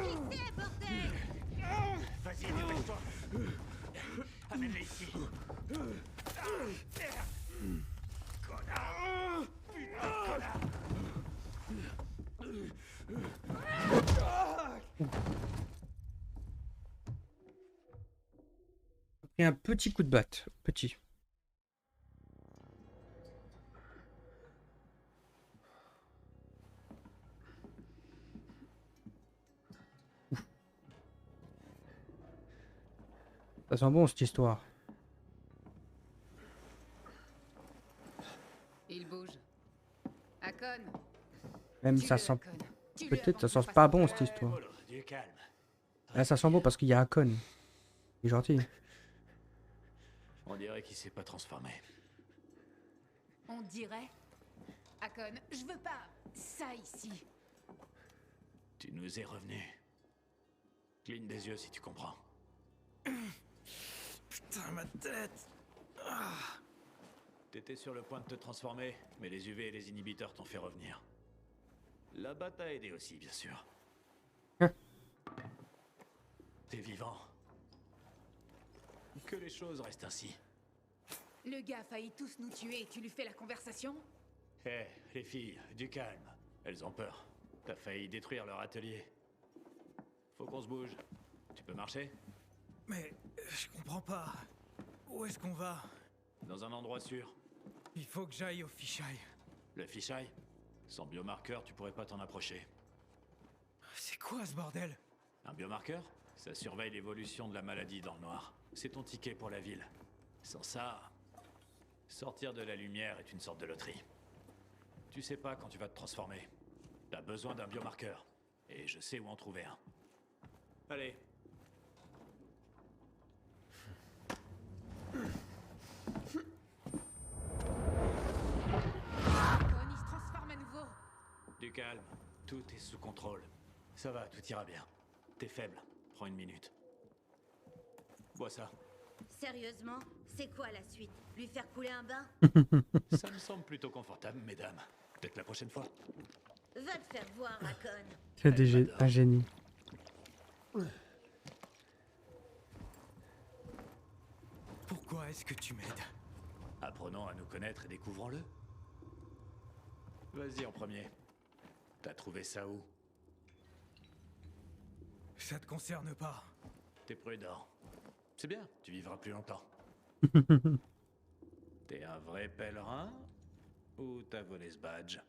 Qui c'est, bordel? Vas-y, dépêche-toi. Amène-le ici. Connard! Putain de connard! J'ai pris un petit coup de batte. Petit. Ça sent bon cette histoire. Il bouge. Hakon. Même ça sent. Peut-être ça sent pas bon cette histoire. Polo, du calme. Là ça sent bon parce qu'il y a un con. Il est gentil. On dirait qu'il s'est pas transformé. On dirait. Hakon, je veux pas ça ici. Tu nous es revenu. Cligne des yeux si tu comprends. Putain, ma tête! Ah. T'étais sur le point de te transformer, mais les UV et les inhibiteurs t'ont fait revenir. Là-bas t'a aidé aussi, bien sûr. Hein. T'es vivant. Que les choses restent ainsi. Le gars a failli tous nous tuer et tu lui fais la conversation? Hé, les filles, du calme. Elles ont peur. T'as failli détruire leur atelier. Faut qu'on se bouge. Tu peux marcher? Mais je comprends pas. Où est-ce qu'on va? Dans un endroit sûr. Il faut que j'aille au fichaille. Le fichaille? Sans biomarqueur, tu pourrais pas t'en approcher. C'est quoi ce bordel? Un biomarqueur? Ça surveille l'évolution de la maladie dans le noir. C'est ton ticket pour la ville. Sans ça, sortir de la lumière est une sorte de loterie. Tu sais pas quand tu vas te transformer. T'as besoin d'un biomarqueur. Et je sais où en trouver un. Allez. Akon, il se transforme à nouveau. Du calme. Tout est sous contrôle. Ça va, tout ira bien. T'es faible. Prends une minute. Bois ça. Sérieusement, c'est quoi la suite? Lui faire couler un bain? Ça me semble plutôt confortable, mesdames. Peut-être la prochaine fois. Va te faire voir, Akon. C'est un génie. Pourquoi est-ce que tu m'aides? Apprenons à nous connaître et découvrons-le. Vas-y en premier. T'as trouvé ça où? Ça te concerne pas. T'es prudent. C'est bien, tu vivras plus longtemps. T'es un vrai pèlerin? Ou t'as volé ce badge?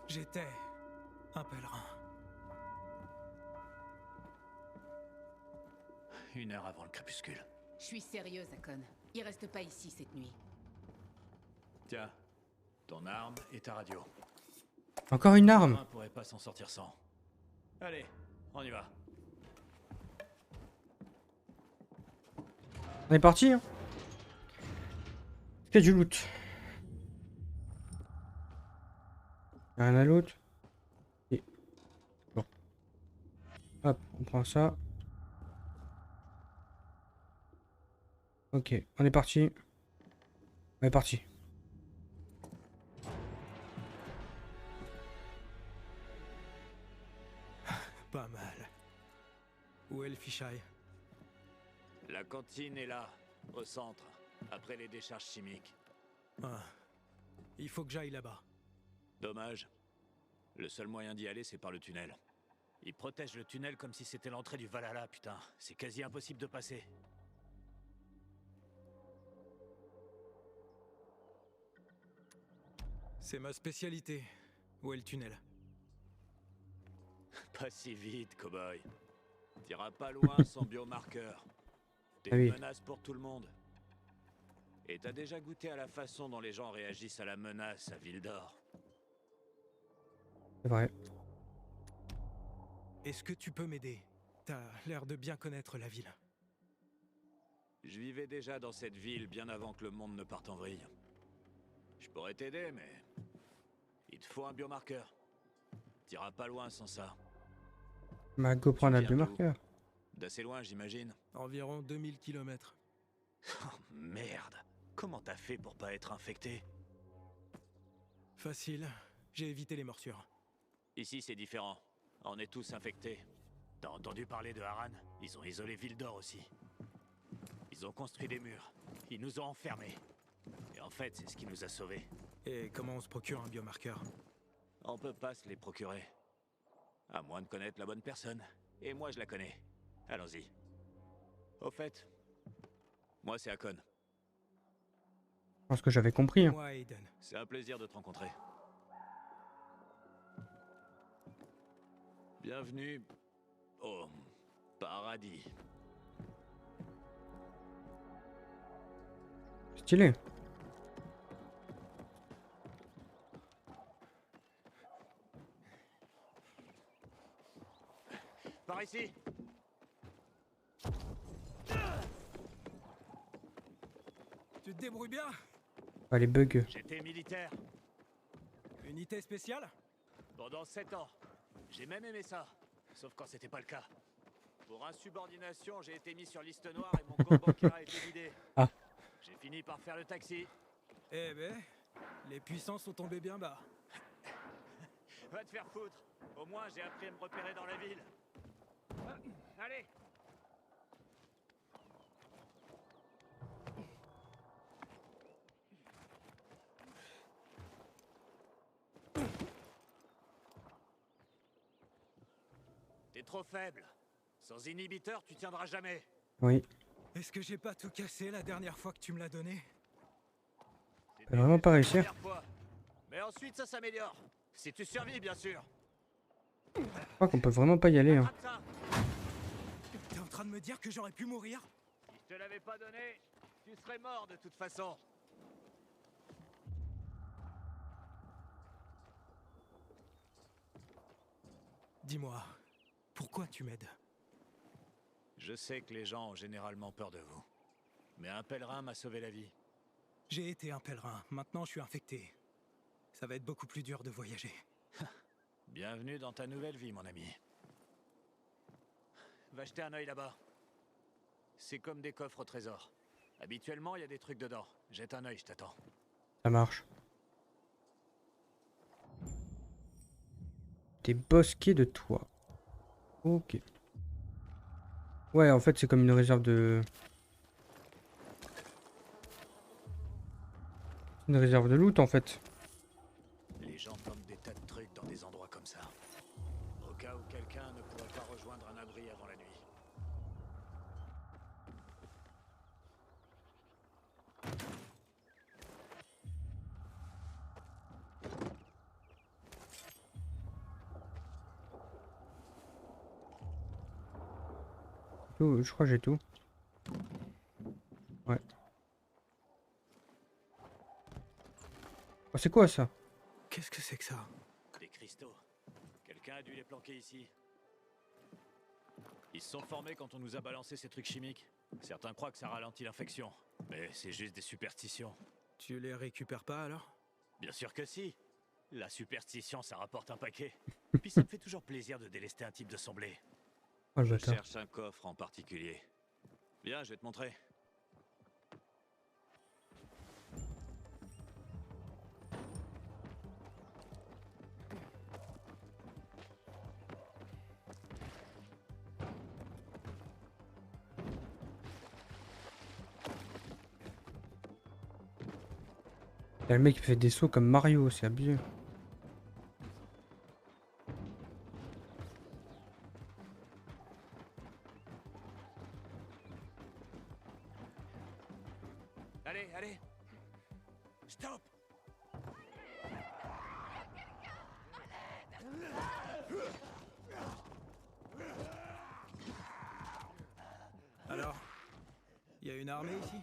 J'étais un pèlerin. 1 heure avant le crépuscule. Je suis sérieuse, Akon. Il reste pas ici cette nuit. Tiens, ton arme et ta radio. Encore une arme. On pourrait pas s'en sortir sans. Allez, on y va. On est parti, hein. Il y a du loot. Y a rien à l'autre. Et... Bon. Hop, on prend ça. Ok, on est parti. On est parti. Pas mal. Où est le fichaille? La cantine est là, au centre, après les décharges chimiques. Ah. Il faut que j'aille là-bas. Dommage. Le seul moyen d'y aller, c'est par le tunnel. Ils protègent le tunnel comme si c'était l'entrée du Valhalla, putain. C'est quasi impossible de passer. C'est ma spécialité. Où est le tunnel? Pas si vite, cow-boy. T'iras pas loin sans biomarqueur. T'es Ah oui. une menace pour tout le monde. Et t'as déjà goûté à la façon dont les gens réagissent à la menace à Ville d'Or. C'est vrai. Est-ce que tu peux m'aider? T'as l'air de bien connaître la ville. Je vivais déjà dans cette ville bien avant que le monde ne parte en vrille. Je pourrais t'aider, mais... il te faut un biomarqueur. T'iras pas loin sans ça. Ma GoPro a un Tu viens biomarqueur. D'assez loin, j'imagine. Environ 2000 km. Oh, merde. Comment t'as fait pour pas être infecté? Facile. J'ai évité les morsures. Ici, c'est différent. On est tous infectés. T'as entendu parler de Harran? Ils ont isolé Ville d'Or aussi. Ils ont construit des murs. Ils nous ont enfermés. Et en fait, c'est ce qui nous a sauvés. Et comment on se procure un biomarqueur? On peut pas se les procurer. À moins de connaître la bonne personne. Et moi, je la connais. Allons-y. Au fait, moi, c'est Akon. Je pense que j'avais compris, hein. Moi, Aiden. C'est un plaisir de te rencontrer. Bienvenue au paradis. Stylé. Par ici. Tu te débrouilles bien? Ah, les bugs. J'étais militaire Unité spéciale? pendant 7 ans. J'ai même aimé ça, sauf quand c'était pas le cas. Pour insubordination, j'ai été mis sur liste noire et mon compte bancaire a été vidé. Ah. J'ai fini par faire le taxi. Eh ben, les puissants sont tombés bien bas. Va te faire foutre. Au moins, j'ai appris à me repérer dans la ville. Allez. T'es trop faible. Sans inhibiteur, tu tiendras jamais. Oui. Est-ce que j'ai pas tout cassé la dernière fois que tu me l'as donné? C'était vraiment juste pas la réussir. première fois. Mais ensuite, ça s'améliore. Si tu survis, bien sûr. Je crois qu'on peut vraiment pas y aller, hein. Attrape ça. T'es en train de me dire que j'aurais pu mourir? Si je te l'avais pas donné, tu serais mort de toute façon. Dis-moi, pourquoi tu m'aides? Je sais que les gens ont généralement peur de vous. Mais un pèlerin m'a sauvé la vie. J'ai été un pèlerin, maintenant je suis infecté. Ça va être beaucoup plus dur de voyager. Bienvenue dans ta nouvelle vie, mon ami. Va jeter un œil là-bas. C'est comme des coffres au trésor. Habituellement, il y a des trucs dedans. Jette un œil, je t'attends. Ça marche. Des bosquets de toit. Ok. Ouais, en fait, c'est comme une réserve de... Une réserve de loot, en fait. Les gens plantent des tas de trucs dans des endroits comme ça. Au cas où quelqu'un ne pourrait pas rejoindre un abri avant la nuit. Tout, je crois que j'ai tout. Ouais. Oh, c'est quoi ça? Qu'est-ce que c'est que ça? Des cristaux. Quelqu'un a dû les planquer ici. Ils se sont formés quand on nous a balancé ces trucs chimiques. Certains croient que ça ralentit l'infection. Mais c'est juste des superstitions. Tu les récupères pas alors? Bien sûr que si. La superstition, ça rapporte un paquet. Puis ça me fait toujours plaisir de délester un type de son blé. Oh, le Je bâtard. cherche un coffre en particulier. Viens, je vais te montrer. Là, le mec il fait des sauts comme Mario, c'est abusé. Allez, allez. Stop. Alors? Il y a une armée ici?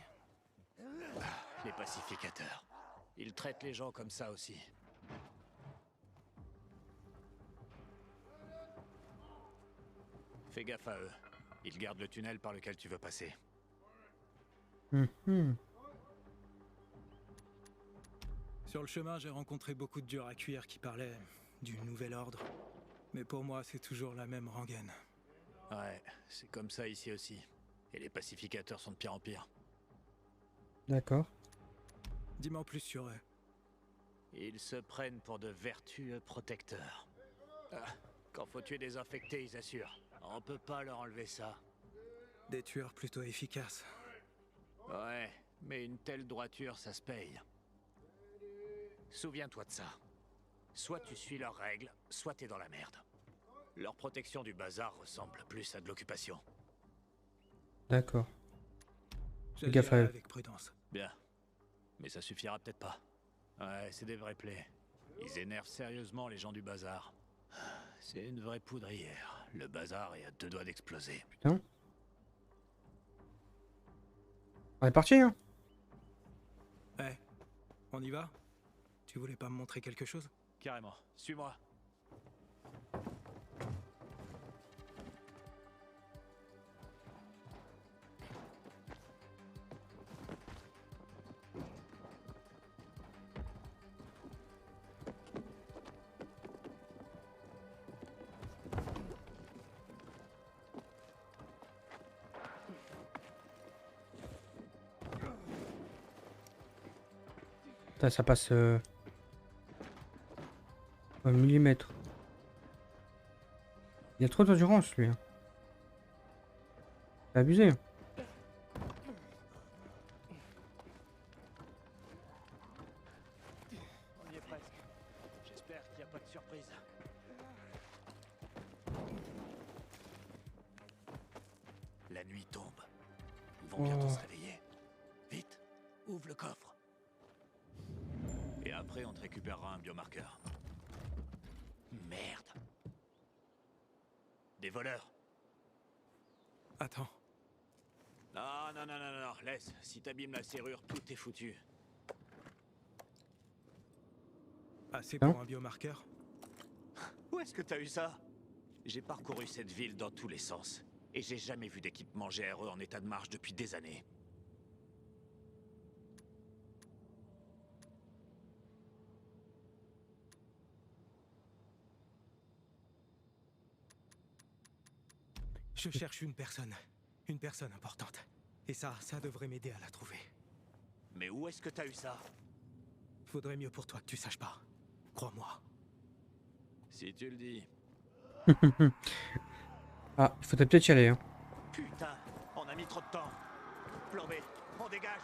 Les pacificateurs. Ils traitent les gens comme ça aussi. Fais gaffe à eux. Ils gardent le tunnel par lequel tu veux passer. Sur le chemin, j'ai rencontré beaucoup de durs à cuire qui parlaient du nouvel ordre. Mais pour moi, c'est toujours la même rengaine. Ouais, c'est comme ça ici aussi. Et les pacificateurs sont de pire en pire. D'accord. Dis-moi plus sur eux. Ils se prennent pour de vertueux protecteurs. Ah, quand faut tuer des infectés, ils assurent. On peut pas leur enlever ça. Des tueurs plutôt efficaces. Ouais, mais une telle droiture, ça se paye. Souviens-toi de ça. Soit tu suis leurs règles, soit t'es dans la merde. Leur protection du bazar ressemble plus à de l'occupation. D'accord. Je gaffe à dirai eux. avec prudence. Bien. Mais ça suffira peut-être pas. Ouais, c'est des vrais plaies. Ils énervent sérieusement les gens du bazar. C'est une vraie poudrière. Le bazar est à deux doigts d'exploser. Putain. On est parti, hein? Eh, on y va? Tu voulais pas me montrer quelque chose? Carrément. Suis-moi. Putain, ça passe au millimètre. Il y a trop d'endurance, lui. Hein. C'est abusé. On y est presque. J'espère qu'il n'y a pas de surprise. La nuit tombe. Ils vont bientôt se réveiller. Vite, ouvre le coffre. Et après, on te récupérera un biomarqueur. Merde. Des voleurs. Attends. Non, non, non, non, non, laisse. Si t'abîmes la serrure, tout est foutu. Assez Hein? pour un biomarqueur? Où est-ce que t'as eu ça? J'ai parcouru cette ville dans tous les sens. Et j'ai jamais vu d'équipement GRE en état de marche depuis des années. Je cherche une personne importante. Et ça devrait m'aider à la trouver. Mais où est-ce que t'as eu ça? Faudrait mieux pour toi que tu saches pas. Crois-moi. Si tu le dis. Ah, il faudrait peut-être y aller, hein. Putain, on a mis trop de temps. Plan B, on dégage.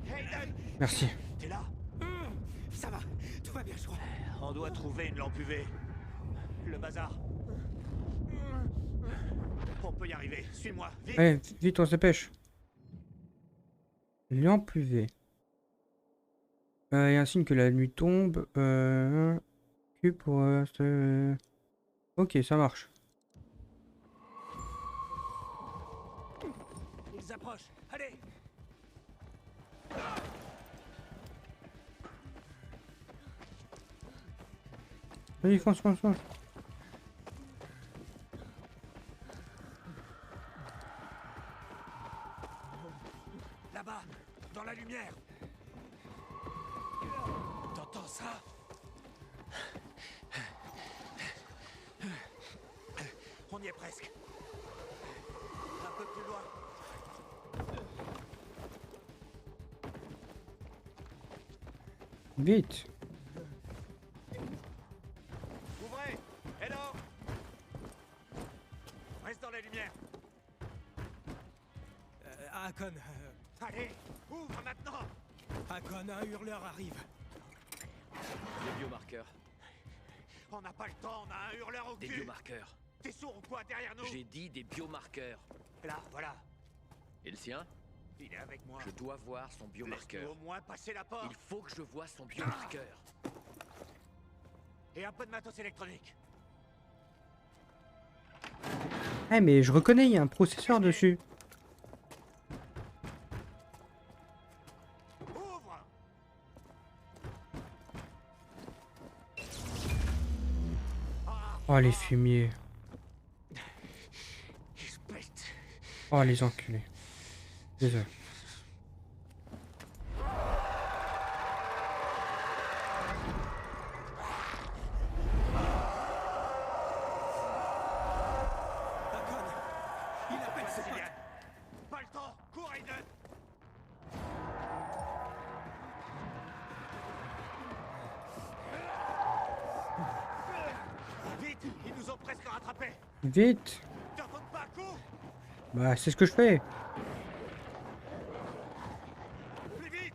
Hayden, Merci. t'es là? Ça va, tout va bien, je crois. On doit trouver une lampe UV. Le bazar. On peut y arriver. Suis-moi, vite. Allez, vite, on se dépêche. Lampe UV. Il y a un signe que la nuit tombe. Q pour... Ok, ça marche. Ils approchent. Allez. Vas-y, fonce, fonce, fonce. Là-bas, dans la lumière. T'entends ça? On y est presque. Un peu plus loin. Vite. Ouvrez. Hello. Reste dans la lumière. Hakon, Allez, ouvre maintenant. Hakon, un hurleur arrive. Des biomarqueurs. On n'a pas le temps, on a un hurleur au Des cul. biomarqueurs. T'es sourd ou quoi derrière nous? J'ai dit des biomarqueurs. Là, voilà. Et le sien? Il est avec moi. Je dois voir son Laisse-nous biomarqueur. au moins passer la porte. Il faut que je voie son biomarqueur. Et un peu de matos électronique. Eh, mais je reconnais, il y a un processeur dessus. Ouvre. Oh, les fumiers. Oh, les enculés. Désolé. Hakon, il appelle ses potes. Pas le temps. Cours, Hayden. Vite, ils nous ont presque rattrapés. Vite. T'en comptes pas, cours. Bah, c'est ce que je fais. Plus vite.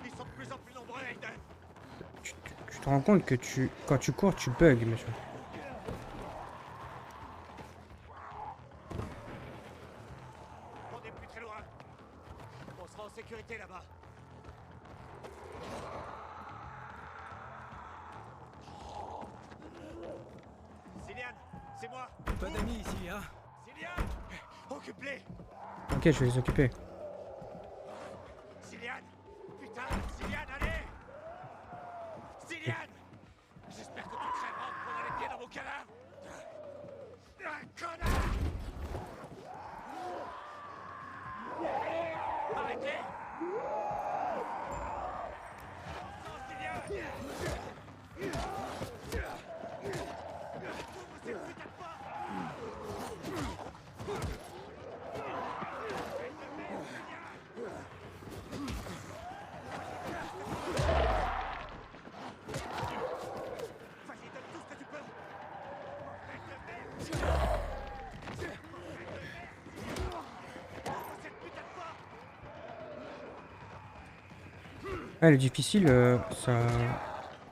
Ils sont de plus en plus nombreux, Hayden. Tu te rends compte que quand tu cours, tu bugs, monsieur. On est plus très loin. On sera en sécurité là-bas. Cillian, c'est moi. Pas d'amis ici, hein? Cillian, occupe-les. Ok, je vais les occuper. Cillian, putain, Cillian, allez. Cillian, j'espère que tu crèveras en prenant les pieds dans mon cadavre. Un connard. Arrêtez. Non, Cillian. Ouvre cette putain de porte. Vas-y, donne tout ce que tu peux. Ouvre cette putain de porte. Ah, le difficile, ça...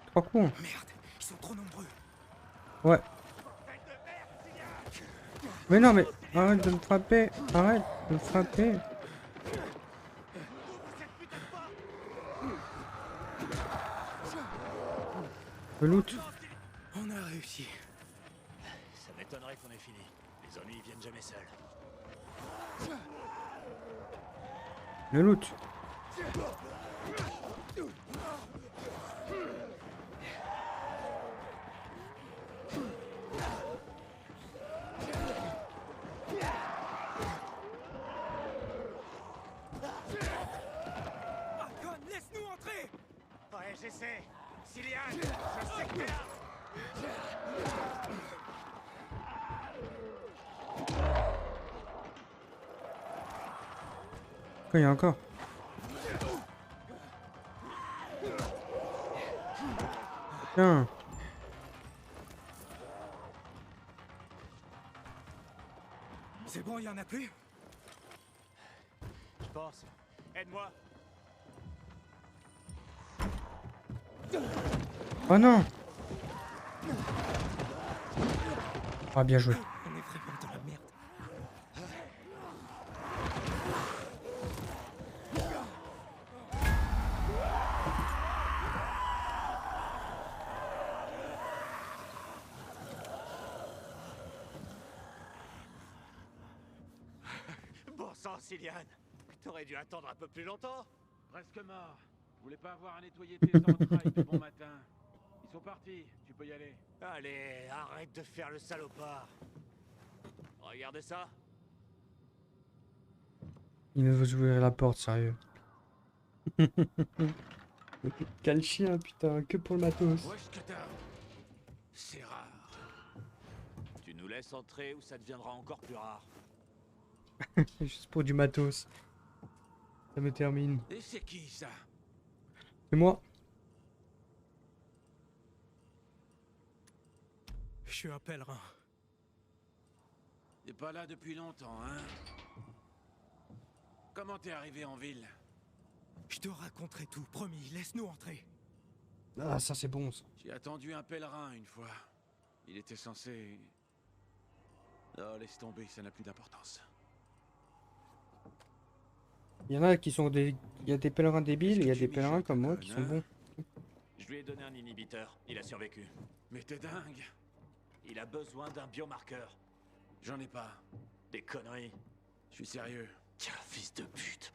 3 coups. Hein. Merde, ils sont trop nombreux. Ouais. Mais non, mais... Arrête de me frapper. Arrête de me frapper. Le loot. On a réussi. m'étonnerait qu'on ait fini. Les ennuis viennent jamais seuls. Le loot. Akon, laisse-nous entrer! Ouais, j'essaie. Cillian, je sais que t'es là. Quoi, il y a encore? Tiens. C'est bon, il y en a plus? Je pense. Aide-moi. Oh non. Ah, bien joué. On est vraiment dans la merde. Bon sang, Cillian. T'aurais dû attendre un peu plus longtemps. Presque mort. Je voulais pas avoir à nettoyer tes entrailles de bon matin. Ils sont partis, tu peux y aller. Allez, arrête de faire le salopard. Regardez ça. Il veut vous ouvrir la porte, sérieux. Quel chien, putain, que pour le matos. Wesh, Kata. C'est rare. Tu nous laisses entrer ou ça deviendra encore plus rare. Juste pour du matos. Ça me termine. Et c'est qui ça? C'est moi. Je suis un pèlerin. T'es pas là depuis longtemps, hein? Comment t'es arrivé en ville? Je te raconterai tout, promis, laisse-nous entrer. Ah, ça c'est bon, ça. J'ai attendu un pèlerin une fois. Il était censé... Oh, laisse tomber, ça n'a plus d'importance. Il y en a qui sont des... Il y a des pèlerins débiles et il y a des pèlerins comme moi qui sont bons. Je lui ai donné un inhibiteur. Il a survécu. Mais t'es dingue. Il a besoin d'un biomarqueur. J'en ai pas. Des conneries. Je suis sérieux. Tiens, fils de pute.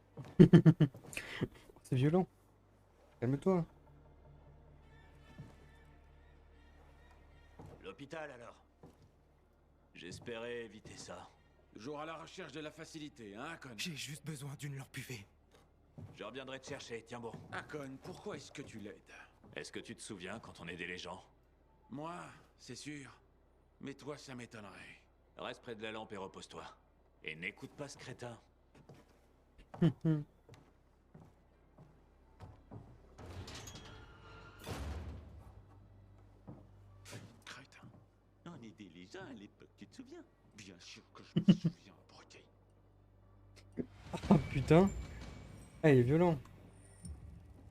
C'est violent. Calme-toi. L'hôpital alors. J'espérais éviter ça. Toujours à la recherche de la facilité, hein, Akon? J'ai juste besoin d'une lampe UV. Je reviendrai te chercher, tiens bon. Akon, pourquoi est-ce que tu l'aides? Est-ce que tu te souviens quand on aidait les gens? Moi, c'est sûr. Mais toi, ça m'étonnerait. Reste près de la lampe et repose-toi. Et n'écoute pas ce crétin. Crétin. On aidait les gens à l'époque, tu te souviens? Bien sûr que je me souviens, abruti. Oh putain. Ah, il est violent.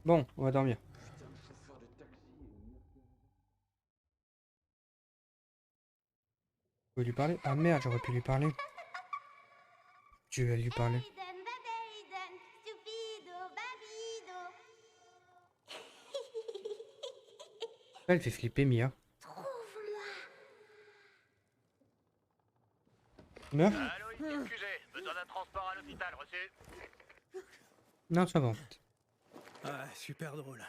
Bon, on va dormir. Putain, le chauffeur de taxi Je peux lui parler? Ah merde, j'aurais pu lui parler. Je vais lui parler. Baden, Baden, stupido, babido. Elle fait flipper Mia. Trouve-moi. Meuf? Allô, ici le QG. Besoin d'un transport à l'hôpital, reçu? Non, ça va en fait. Ah, super drôle.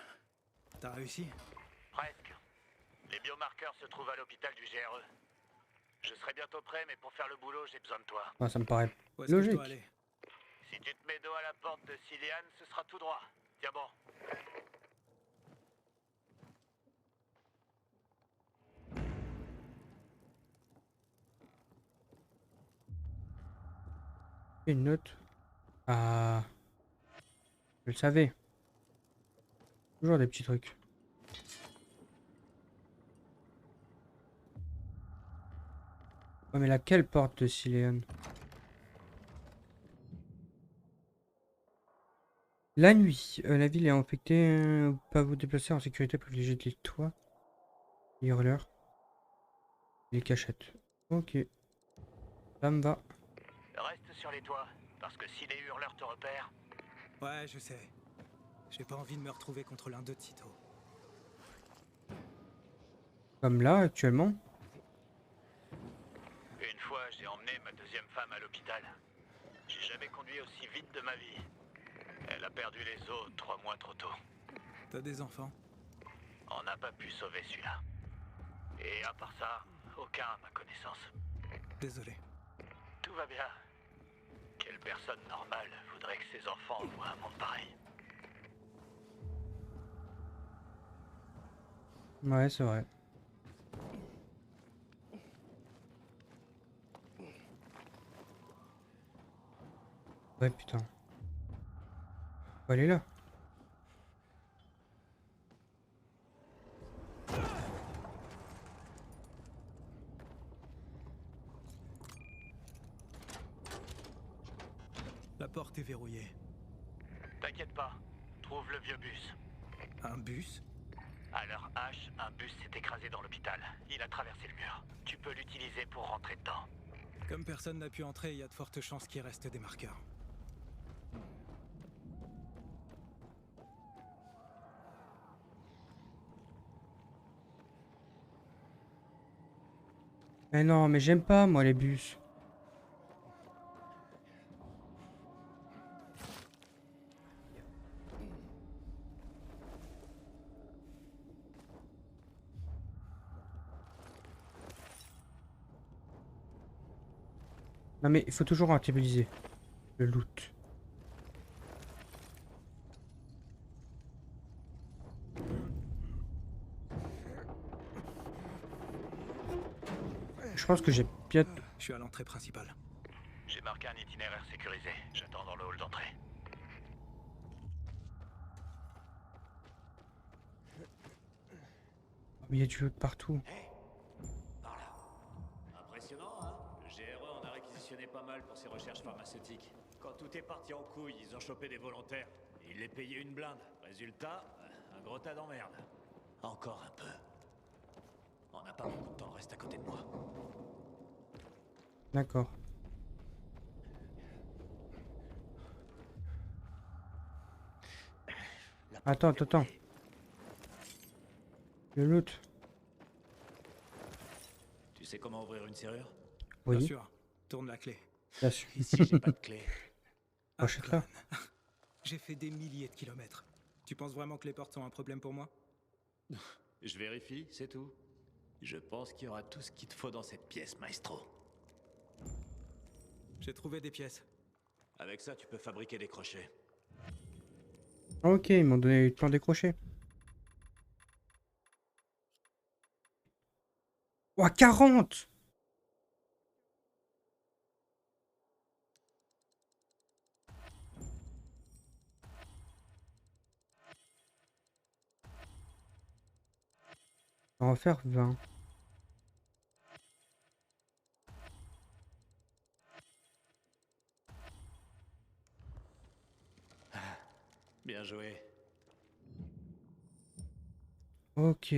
T'as réussi? Presque. Les biomarqueurs se trouvent à l'hôpital du GRE. Je serai bientôt prêt, mais pour faire le boulot, j'ai besoin de toi. Ah, ça me paraît Où est-ce que je logique. dois aller? Si tu te mets dos à la porte de Cillian, ce sera tout droit. Tiens bon. Une note. Ah. Je le savais. Toujours des petits trucs. Ouais, mais laquelle porte de Cillian? La nuit, la ville est infectée. Pas vous déplacer en sécurité, privilégiez les toits. Les hurleurs. Les cachettes. Ok. Ça me va. Reste sur les toits, parce que si les hurleurs te repèrent... Ouais, je sais. J'ai pas envie de me retrouver contre l'un d'eux de sitôt. Comme là, actuellement. J'ai emmené ma deuxième femme à l'hôpital. J'ai jamais conduit aussi vite de ma vie. Elle a perdu les os 3 mois trop tôt. T'as des enfants? On n'a pas pu sauver celui-là. Et à part ça, aucun à ma connaissance. Désolé. Tout va bien. Quelle personne normale voudrait que ses enfants voient un monde pareil? Ouais, c'est vrai. Ouais, putain. Faut aller là. La porte est verrouillée. T'inquiète pas, trouve le vieux bus. Un bus? À l'heure H, un bus s'est écrasé dans l'hôpital. Il a traversé le mur. Tu peux l'utiliser pour rentrer dedans. Comme personne n'a pu entrer, il y a de fortes chances qu'il reste des marqueurs. Mais non, mais j'aime pas, moi, les bus. Non, mais il faut toujours rentabiliser le loot. Je pense que j'ai bien... Je suis à l'entrée principale. J'ai marqué un itinéraire sécurisé. J'attends dans le hall d'entrée. Il y a du loot partout. Impressionnant, hein? Le GRE en a réquisitionné pas mal pour ses recherches pharmaceutiques. Quand tout est parti en couille, ils ont chopé des volontaires. Et ils les payaient une blinde. Résultat, un gros tas d'emmerdes. Encore un peu. On n'a pas beaucoup de temps, reste à côté de moi. D'accord. Attends. Le loot. Tu sais comment ouvrir une serrure? Oui. Bien sûr. Tourne la clé. Bien sûr. Ici, j'ai pas de clé. Achète-la. J'ai fait des milliers de kilomètres. Tu penses vraiment que les portes sont un problème pour moi? Je vérifie, c'est tout. Je pense qu'il y aura tout ce qu'il te faut dans cette pièce, maestro. J'ai trouvé des pièces. Avec ça, tu peux fabriquer des crochets. Ok, ils m'ont donné le plan des crochets. Ouah, 40! On va en faire 20. Bien joué. Ok.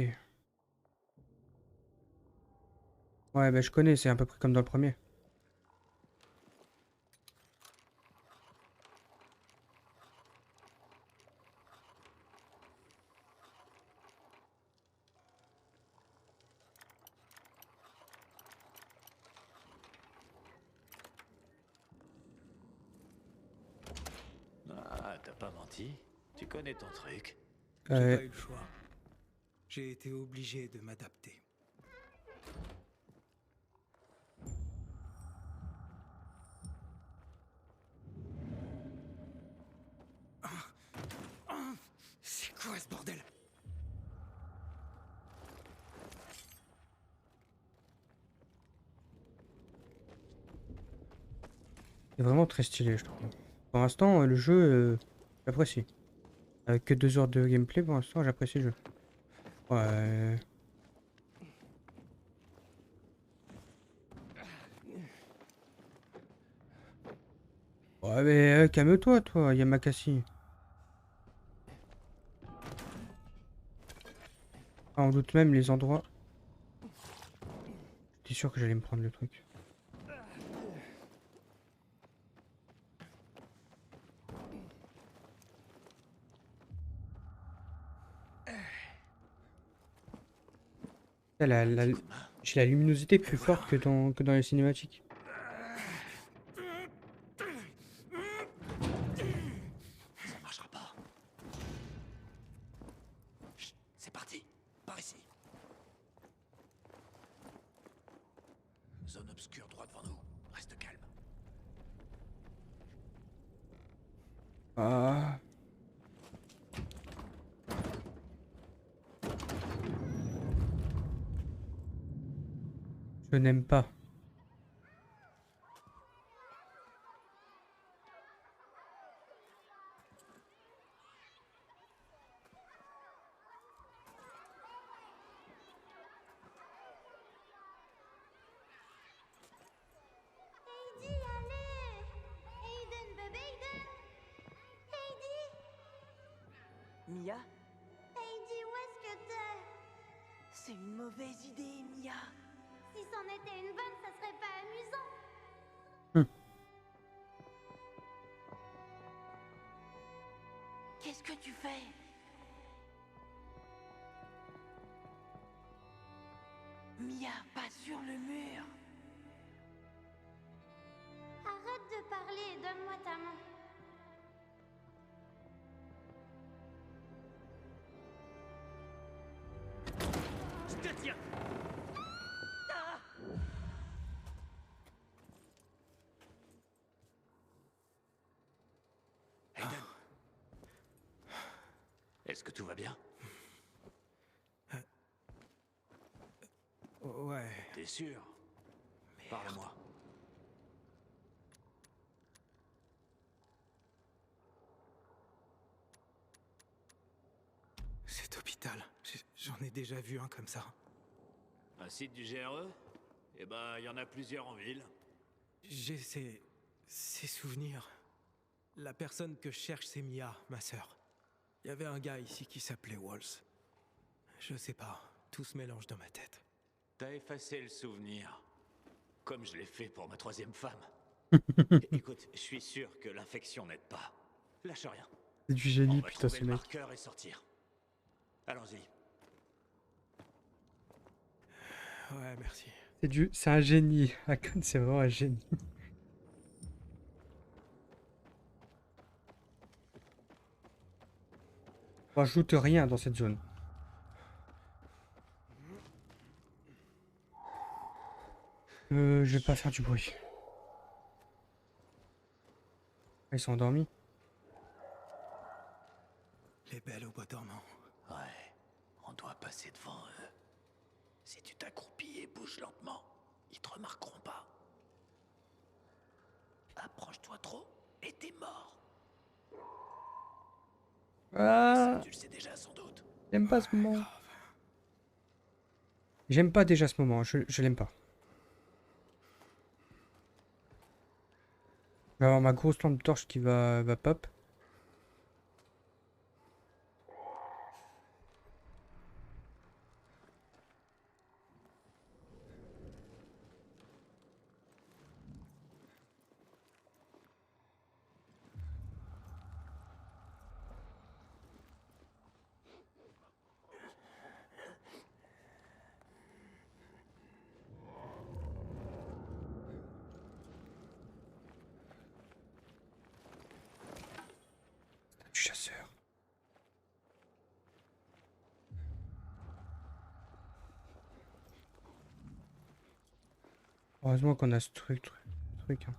Ouais, bah je connais, c'est à peu près comme dans le premier. Ah, t'as pas menti. Tu connais ton truc. J'ai pas eu le choix. J'ai été obligé de m'adapter. C'est quoi ce bordel? C'est vraiment très stylé, je trouve. Pour l'instant, le jeu, j'apprécie. Avec que 2 heures de gameplay, pour l'instant, j'apprécie le jeu. Ouais. Ouais, mais calme-toi, toi, Yamakasi. Ah, on doute même les endroits. J'étais sûr que j'allais me prendre le truc. J'ai la luminosité plus forte que dans les cinématiques. obscur droit devant nous. Reste calme. Ah. Je n'aime pas. Heidi, allez! Aiden, bébé Aiden! Heidi! Mia? Heidi, où est-ce que t'es? C'est une mauvaise idée, Mia. Si c'en était une bonne, ça serait pas amusant. Qu'est-ce que tu fais? Mia, pas sur le mur. Arrête de parler et donne-moi ta main. Je te tiens. Aiden. Est-ce que tout va bien? Ouais. T'es sûr? Parle-moi. Cet hôpital, j'en ai déjà vu un comme ça. Un site du GRE? Eh ben, il y en a plusieurs en ville. J'ai ces souvenirs. La personne que je cherche, c'est Mia, ma sœur. Il y avait un gars ici qui s'appelait Walls. Je sais pas, tout se mélange dans ma tête. T'as effacé le souvenir. Comme je l'ai fait pour ma troisième femme. Écoute, je suis sûr que l'infection n'aide pas. Lâche rien. C'est du On génie, va putain, trouver ce le mec. marqueur et sortir. Allons-y. Ouais, merci. C'est un génie. Akon, c'est vraiment un génie. On rajoute rien dans cette zone. Je vais pas faire du bruit. Ils sont endormis. Les belles au bois dormant. Ouais, on doit passer devant eux. Si tu t'accroupis et bouges lentement, ils te remarqueront pas. Approche-toi trop et t'es mort. Ah, Ça, tu le sais déjà sans doute. j'aime pas ce moment. J'aime pas déjà ce moment. Je l'aime pas. Je vais avoir ma grosse lampe torche qui va pop. Du chasseur. Heureusement qu'on a ce truc. Hein.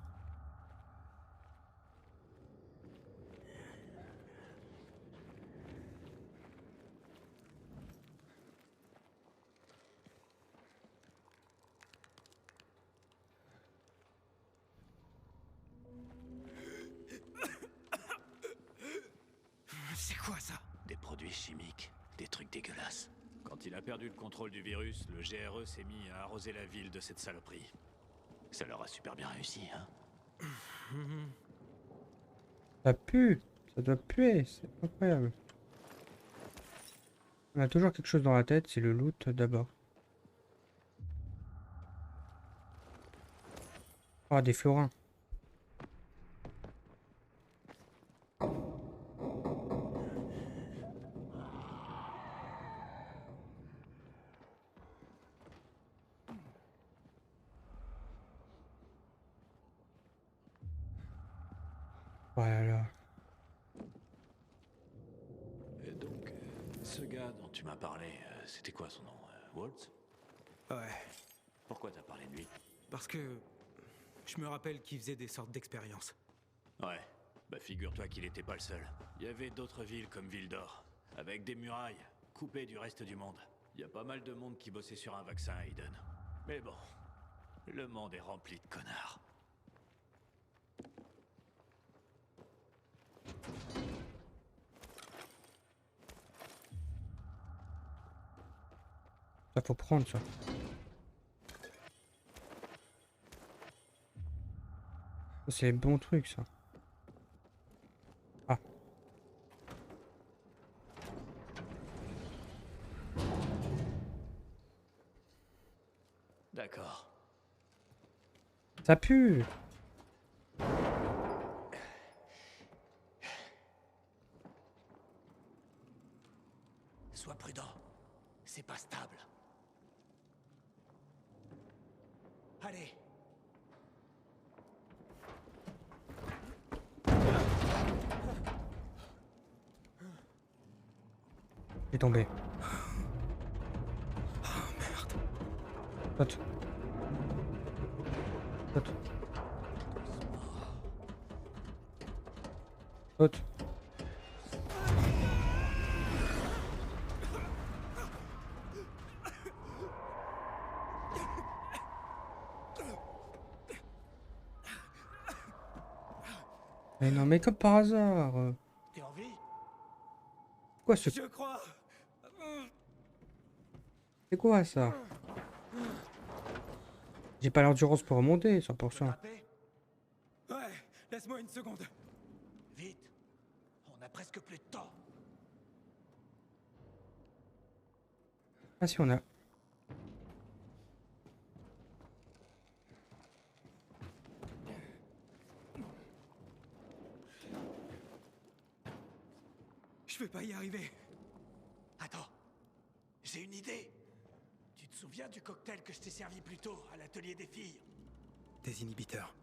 C'est quoi ça? Des produits chimiques, des trucs dégueulasses. Quand il a perdu le contrôle du virus, le GRE s'est mis à arroser la ville de cette saloperie. Ça leur a super bien réussi, hein? Ça pue. Ça doit puer. C'est incroyable. On a toujours quelque chose dans la tête. C'est le loot d'abord. Oh, des florins. Voilà. Et donc, ce gars dont tu m'as parlé, c'était quoi son nom? Waltz? Ouais. Pourquoi t'as parlé de lui? Parce que je me rappelle qu'il faisait des sortes d'expériences. Ouais, bah figure-toi qu'il était pas le seul. Il y avait d'autres villes comme Vildor, avec des murailles, coupées du reste du monde. Il y a pas mal de monde qui bossait sur un vaccin, Aiden. Mais bon, le monde est rempli de connards. Ça faut prendre ça. C'est bon truc ça. Ah. D'accord. Ça pue. Sois prudent. C'est pas stable. Allez. Il est tombé. Oh merde. Saute. Saute. Saute. Mais non, mais comme par hasard. T'es en vie? Quoi ce... Je crois. C'est quoi ça? J'ai pas l'endurance pour remonter, 100%. Ouais, laisse-moi une seconde. Vite. On a presque plus de temps. Ah si, on a... Je vais pas y arriver. Attends. J'ai une idée. Tu te souviens du cocktail que je t'ai servi plus tôt à l'atelier des filles? Des inhibiteurs.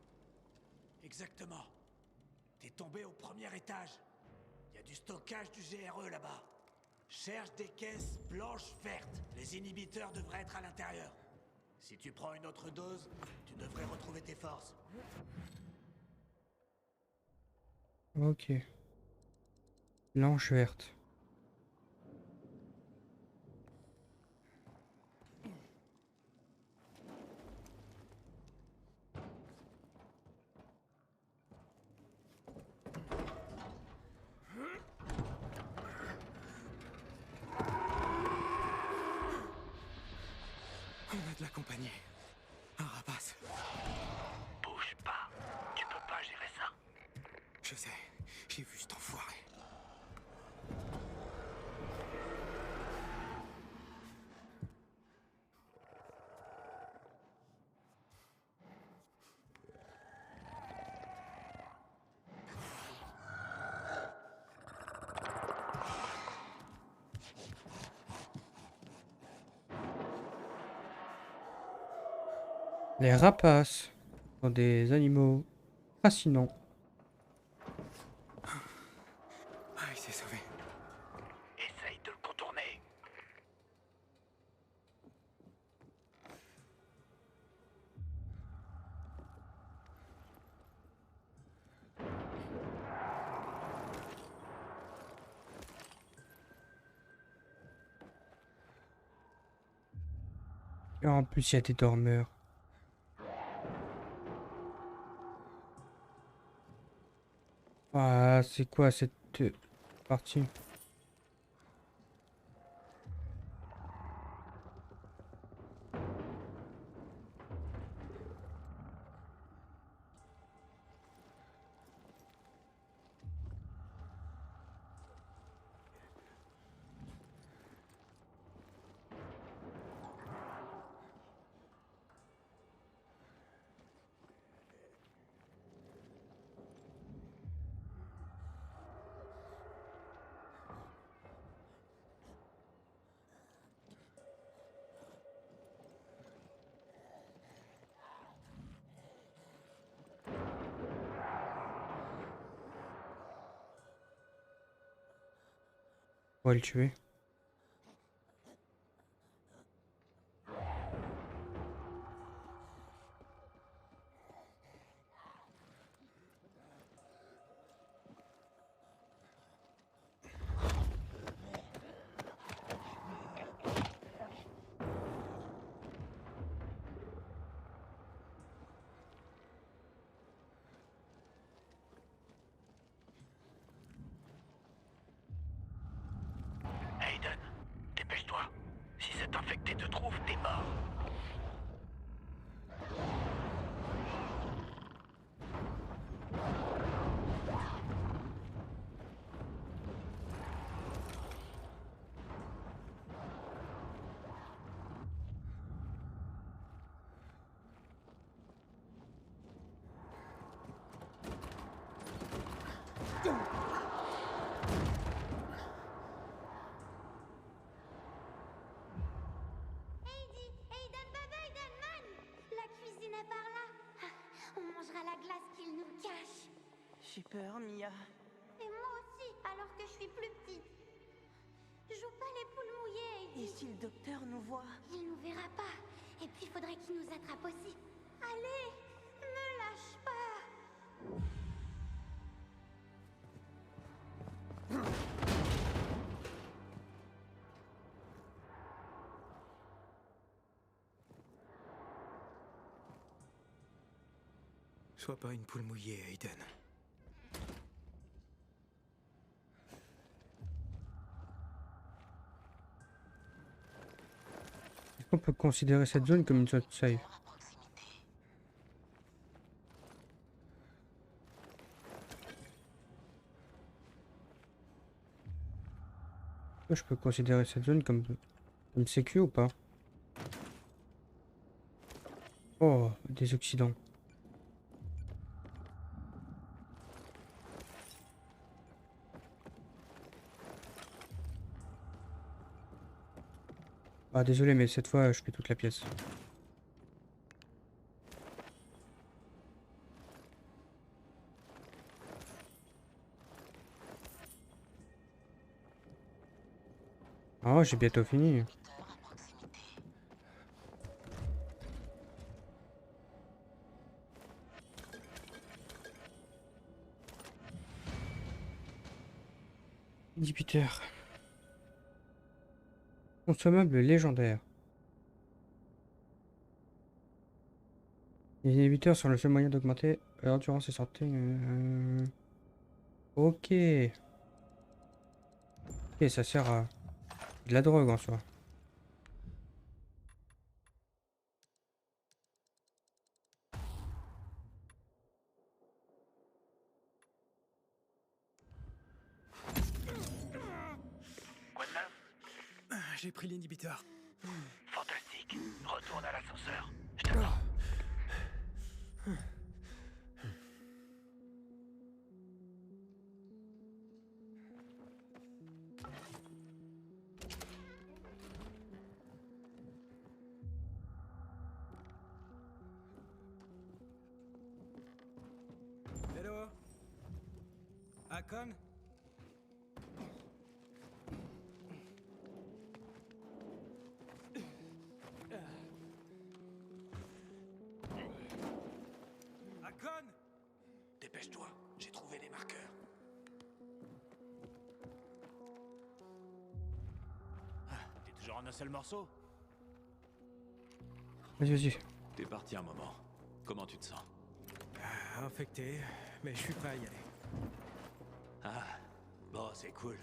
Exactement. T'es tombé au premier étage. Il y a du stockage du GRE là-bas. Cherche des caisses blanches vertes. Les inhibiteurs devraient être à l'intérieur. Si tu prends une autre dose, tu devrais retrouver tes forces. Ok. Blanche verte. On a de la compagnie. Un rapace. Bouge pas. Tu peux pas gérer ça. Je sais. J'ai vu cet enfoiré. Les rapaces sont des animaux fascinants. Ah, il s'est sauvé. Essaye de le contourner. Et en plus, il y a des dormeurs. Ah, c'est quoi cette partie? On va le tuer. J'ai peur, Mia. Et moi aussi, alors que je suis plus petite. Joue pas les poules mouillées, Et Heidi. si le docteur nous voit? Il nous verra pas. Et puis, faudrait qu'il nous attrape aussi. Allez, ne lâche pas. Sois pas une poule mouillée, Aiden. Est-ce qu'on peut considérer cette zone comme une zone safe? Je peux considérer cette zone comme sécu ou pas? Oh, des oxydants. Ah désolé mais cette fois je fais toute la pièce. Oh j'ai bientôt fini. Inhibiteur. Consommable légendaire. Les inhibiteurs sont le seul moyen d'augmenter l'endurance et santé. Ok. Ok, ça sert à de la drogue en soi. Quoi de neuf? J'ai pris l'inhibiteur. Fantastique. Retourne à l'ascenseur. Je t'attends. Hello? Akon? Akon? Dépêche-toi, j'ai trouvé les marqueurs. T'es toujours en un seul morceau? Vas-y, vas-y. T'es parti un moment. Comment tu te sens? Infecté, mais je suis prêt à y aller. Ah, bon, c'est cool.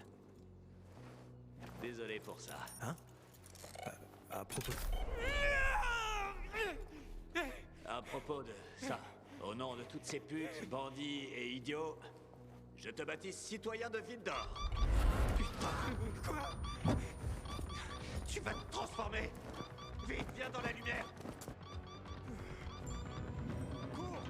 Désolé pour ça. Hein? À propos... À propos de ça, au nom de toutes ces putes, bandits et idiots, je te baptise citoyen de Vildor. Quoi? Tu vas te transformer? Vite, viens dans la lumière. Cours.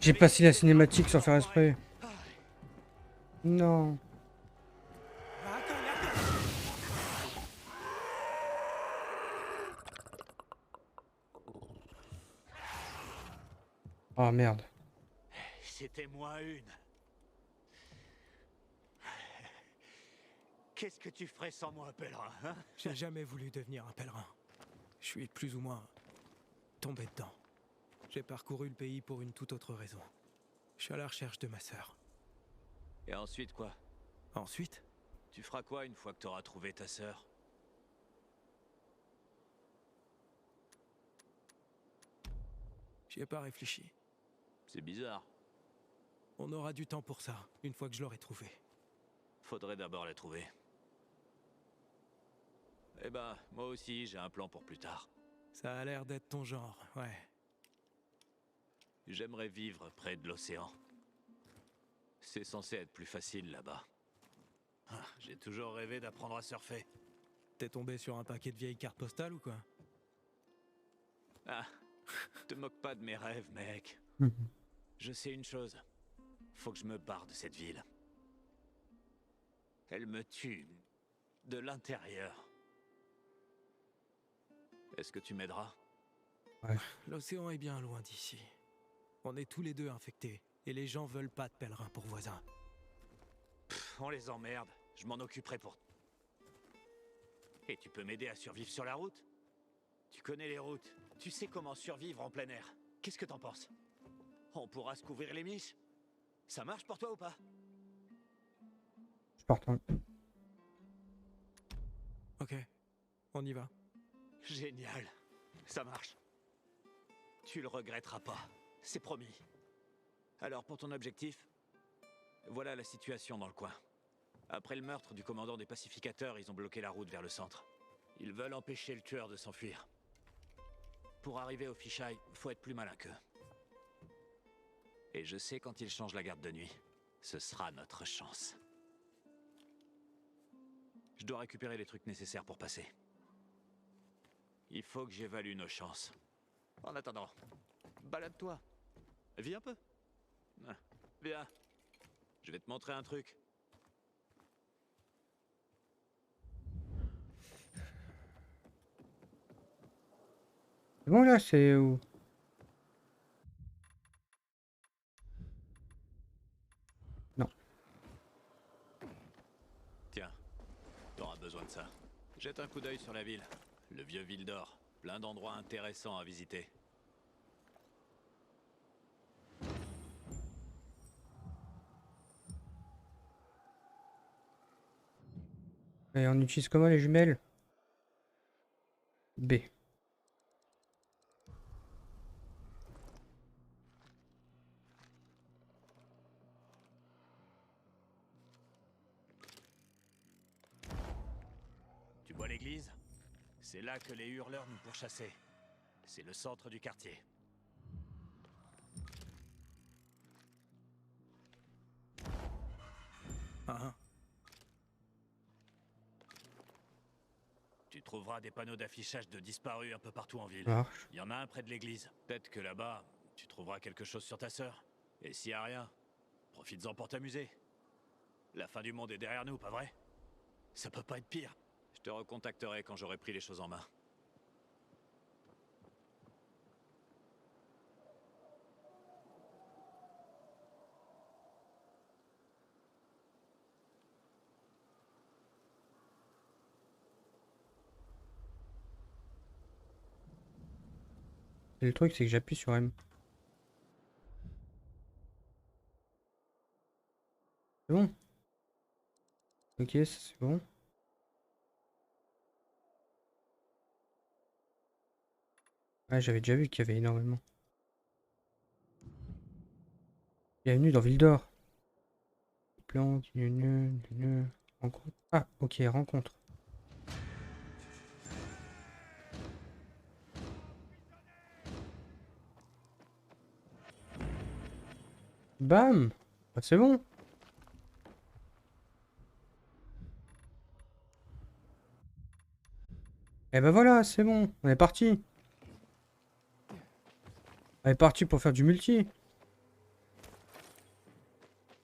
J'ai passé la cinématique sans faire exprès. Non. Oh merde. C'était moi une. Qu'est-ce que tu ferais sans moi, pèlerin, hein? J'ai jamais voulu devenir un pèlerin. Je suis plus ou moins tombé dedans. J'ai parcouru le pays pour une toute autre raison. Je suis à la recherche de ma sœur. Et ensuite quoi? Ensuite, Tu feras quoi une fois que t'auras trouvé ta sœur? j'y ai pas réfléchi. C'est bizarre. On aura du temps pour ça, une fois que je l'aurai trouvée. Faudrait d'abord la trouver. Eh ben, moi aussi, j'ai un plan pour plus tard. Ça a l'air d'être ton genre, ouais. J'aimerais vivre près de l'océan. C'est censé être plus facile là-bas. Ah, j'ai toujours rêvé d'apprendre à surfer. T'es tombé sur un paquet de vieilles cartes postales ou quoi? Ah, te moque pas de mes rêves, mec. Je sais une chose. Faut que je me barre de cette ville. Elle me tue de l'intérieur. Est-ce que tu m'aideras? Ouais. L'océan est bien loin d'ici. On est tous les deux infectés, et les gens veulent pas de pèlerins pour voisins. Pff, on les emmerde. Je m'en occuperai pour... Et tu peux m'aider à survivre sur la route? Tu connais les routes. Tu sais comment survivre en plein air. Qu'est-ce que t'en penses? On pourra se couvrir les miches? Ça marche pour toi ou pas? Je suis partant. Ok, on y va. Génial. Ça marche. Tu le regretteras pas. C'est promis. Alors pour ton objectif, voilà la situation dans le coin. Après le meurtre du commandant des pacificateurs, ils ont bloqué la route vers le centre. Ils veulent empêcher le tueur de s'enfuir. Pour arriver au Fisheye, faut être plus malin qu'eux. Et je sais quand ils changent la garde de nuit, ce sera notre chance. Je dois récupérer les trucs nécessaires pour passer. Il faut que j'évalue nos chances. En attendant, balade-toi. Viens un peu. Ah, viens. Je vais te montrer un truc. C'est bon là, c'est où? Non. Tiens, t'auras besoin de ça. Jette un coup d'œil sur la ville. Le vieux Ville d'Or. Plein d'endroits intéressants à visiter. Et on utilise comment les jumelles? B. Tu vois l'église? C'est là que les hurleurs nous pourchassaient. C'est le centre du quartier. Tu trouveras des panneaux d'affichage de disparus un peu partout en ville. Marche. Il y en a un près de l'église. Peut-être que là-bas, tu trouveras quelque chose sur ta sœur. Et s'il y a rien, profites-en pour t'amuser. La fin du monde est derrière nous, pas vrai? Ça peut pas être pire. Je te recontacterai quand j'aurai pris les choses en main. Et le truc, c'est que j'appuie sur M. C'est bon? Ok, ça c'est bon. Ouais, j'avais déjà vu qu'il y avait énormément. Bienvenue dans Ville d'Or. Plan, rencontre. Ah, ok, rencontre. Bam! Bah, c'est bon. Et ben voilà, c'est bon. On est parti. On est parti pour faire du multi.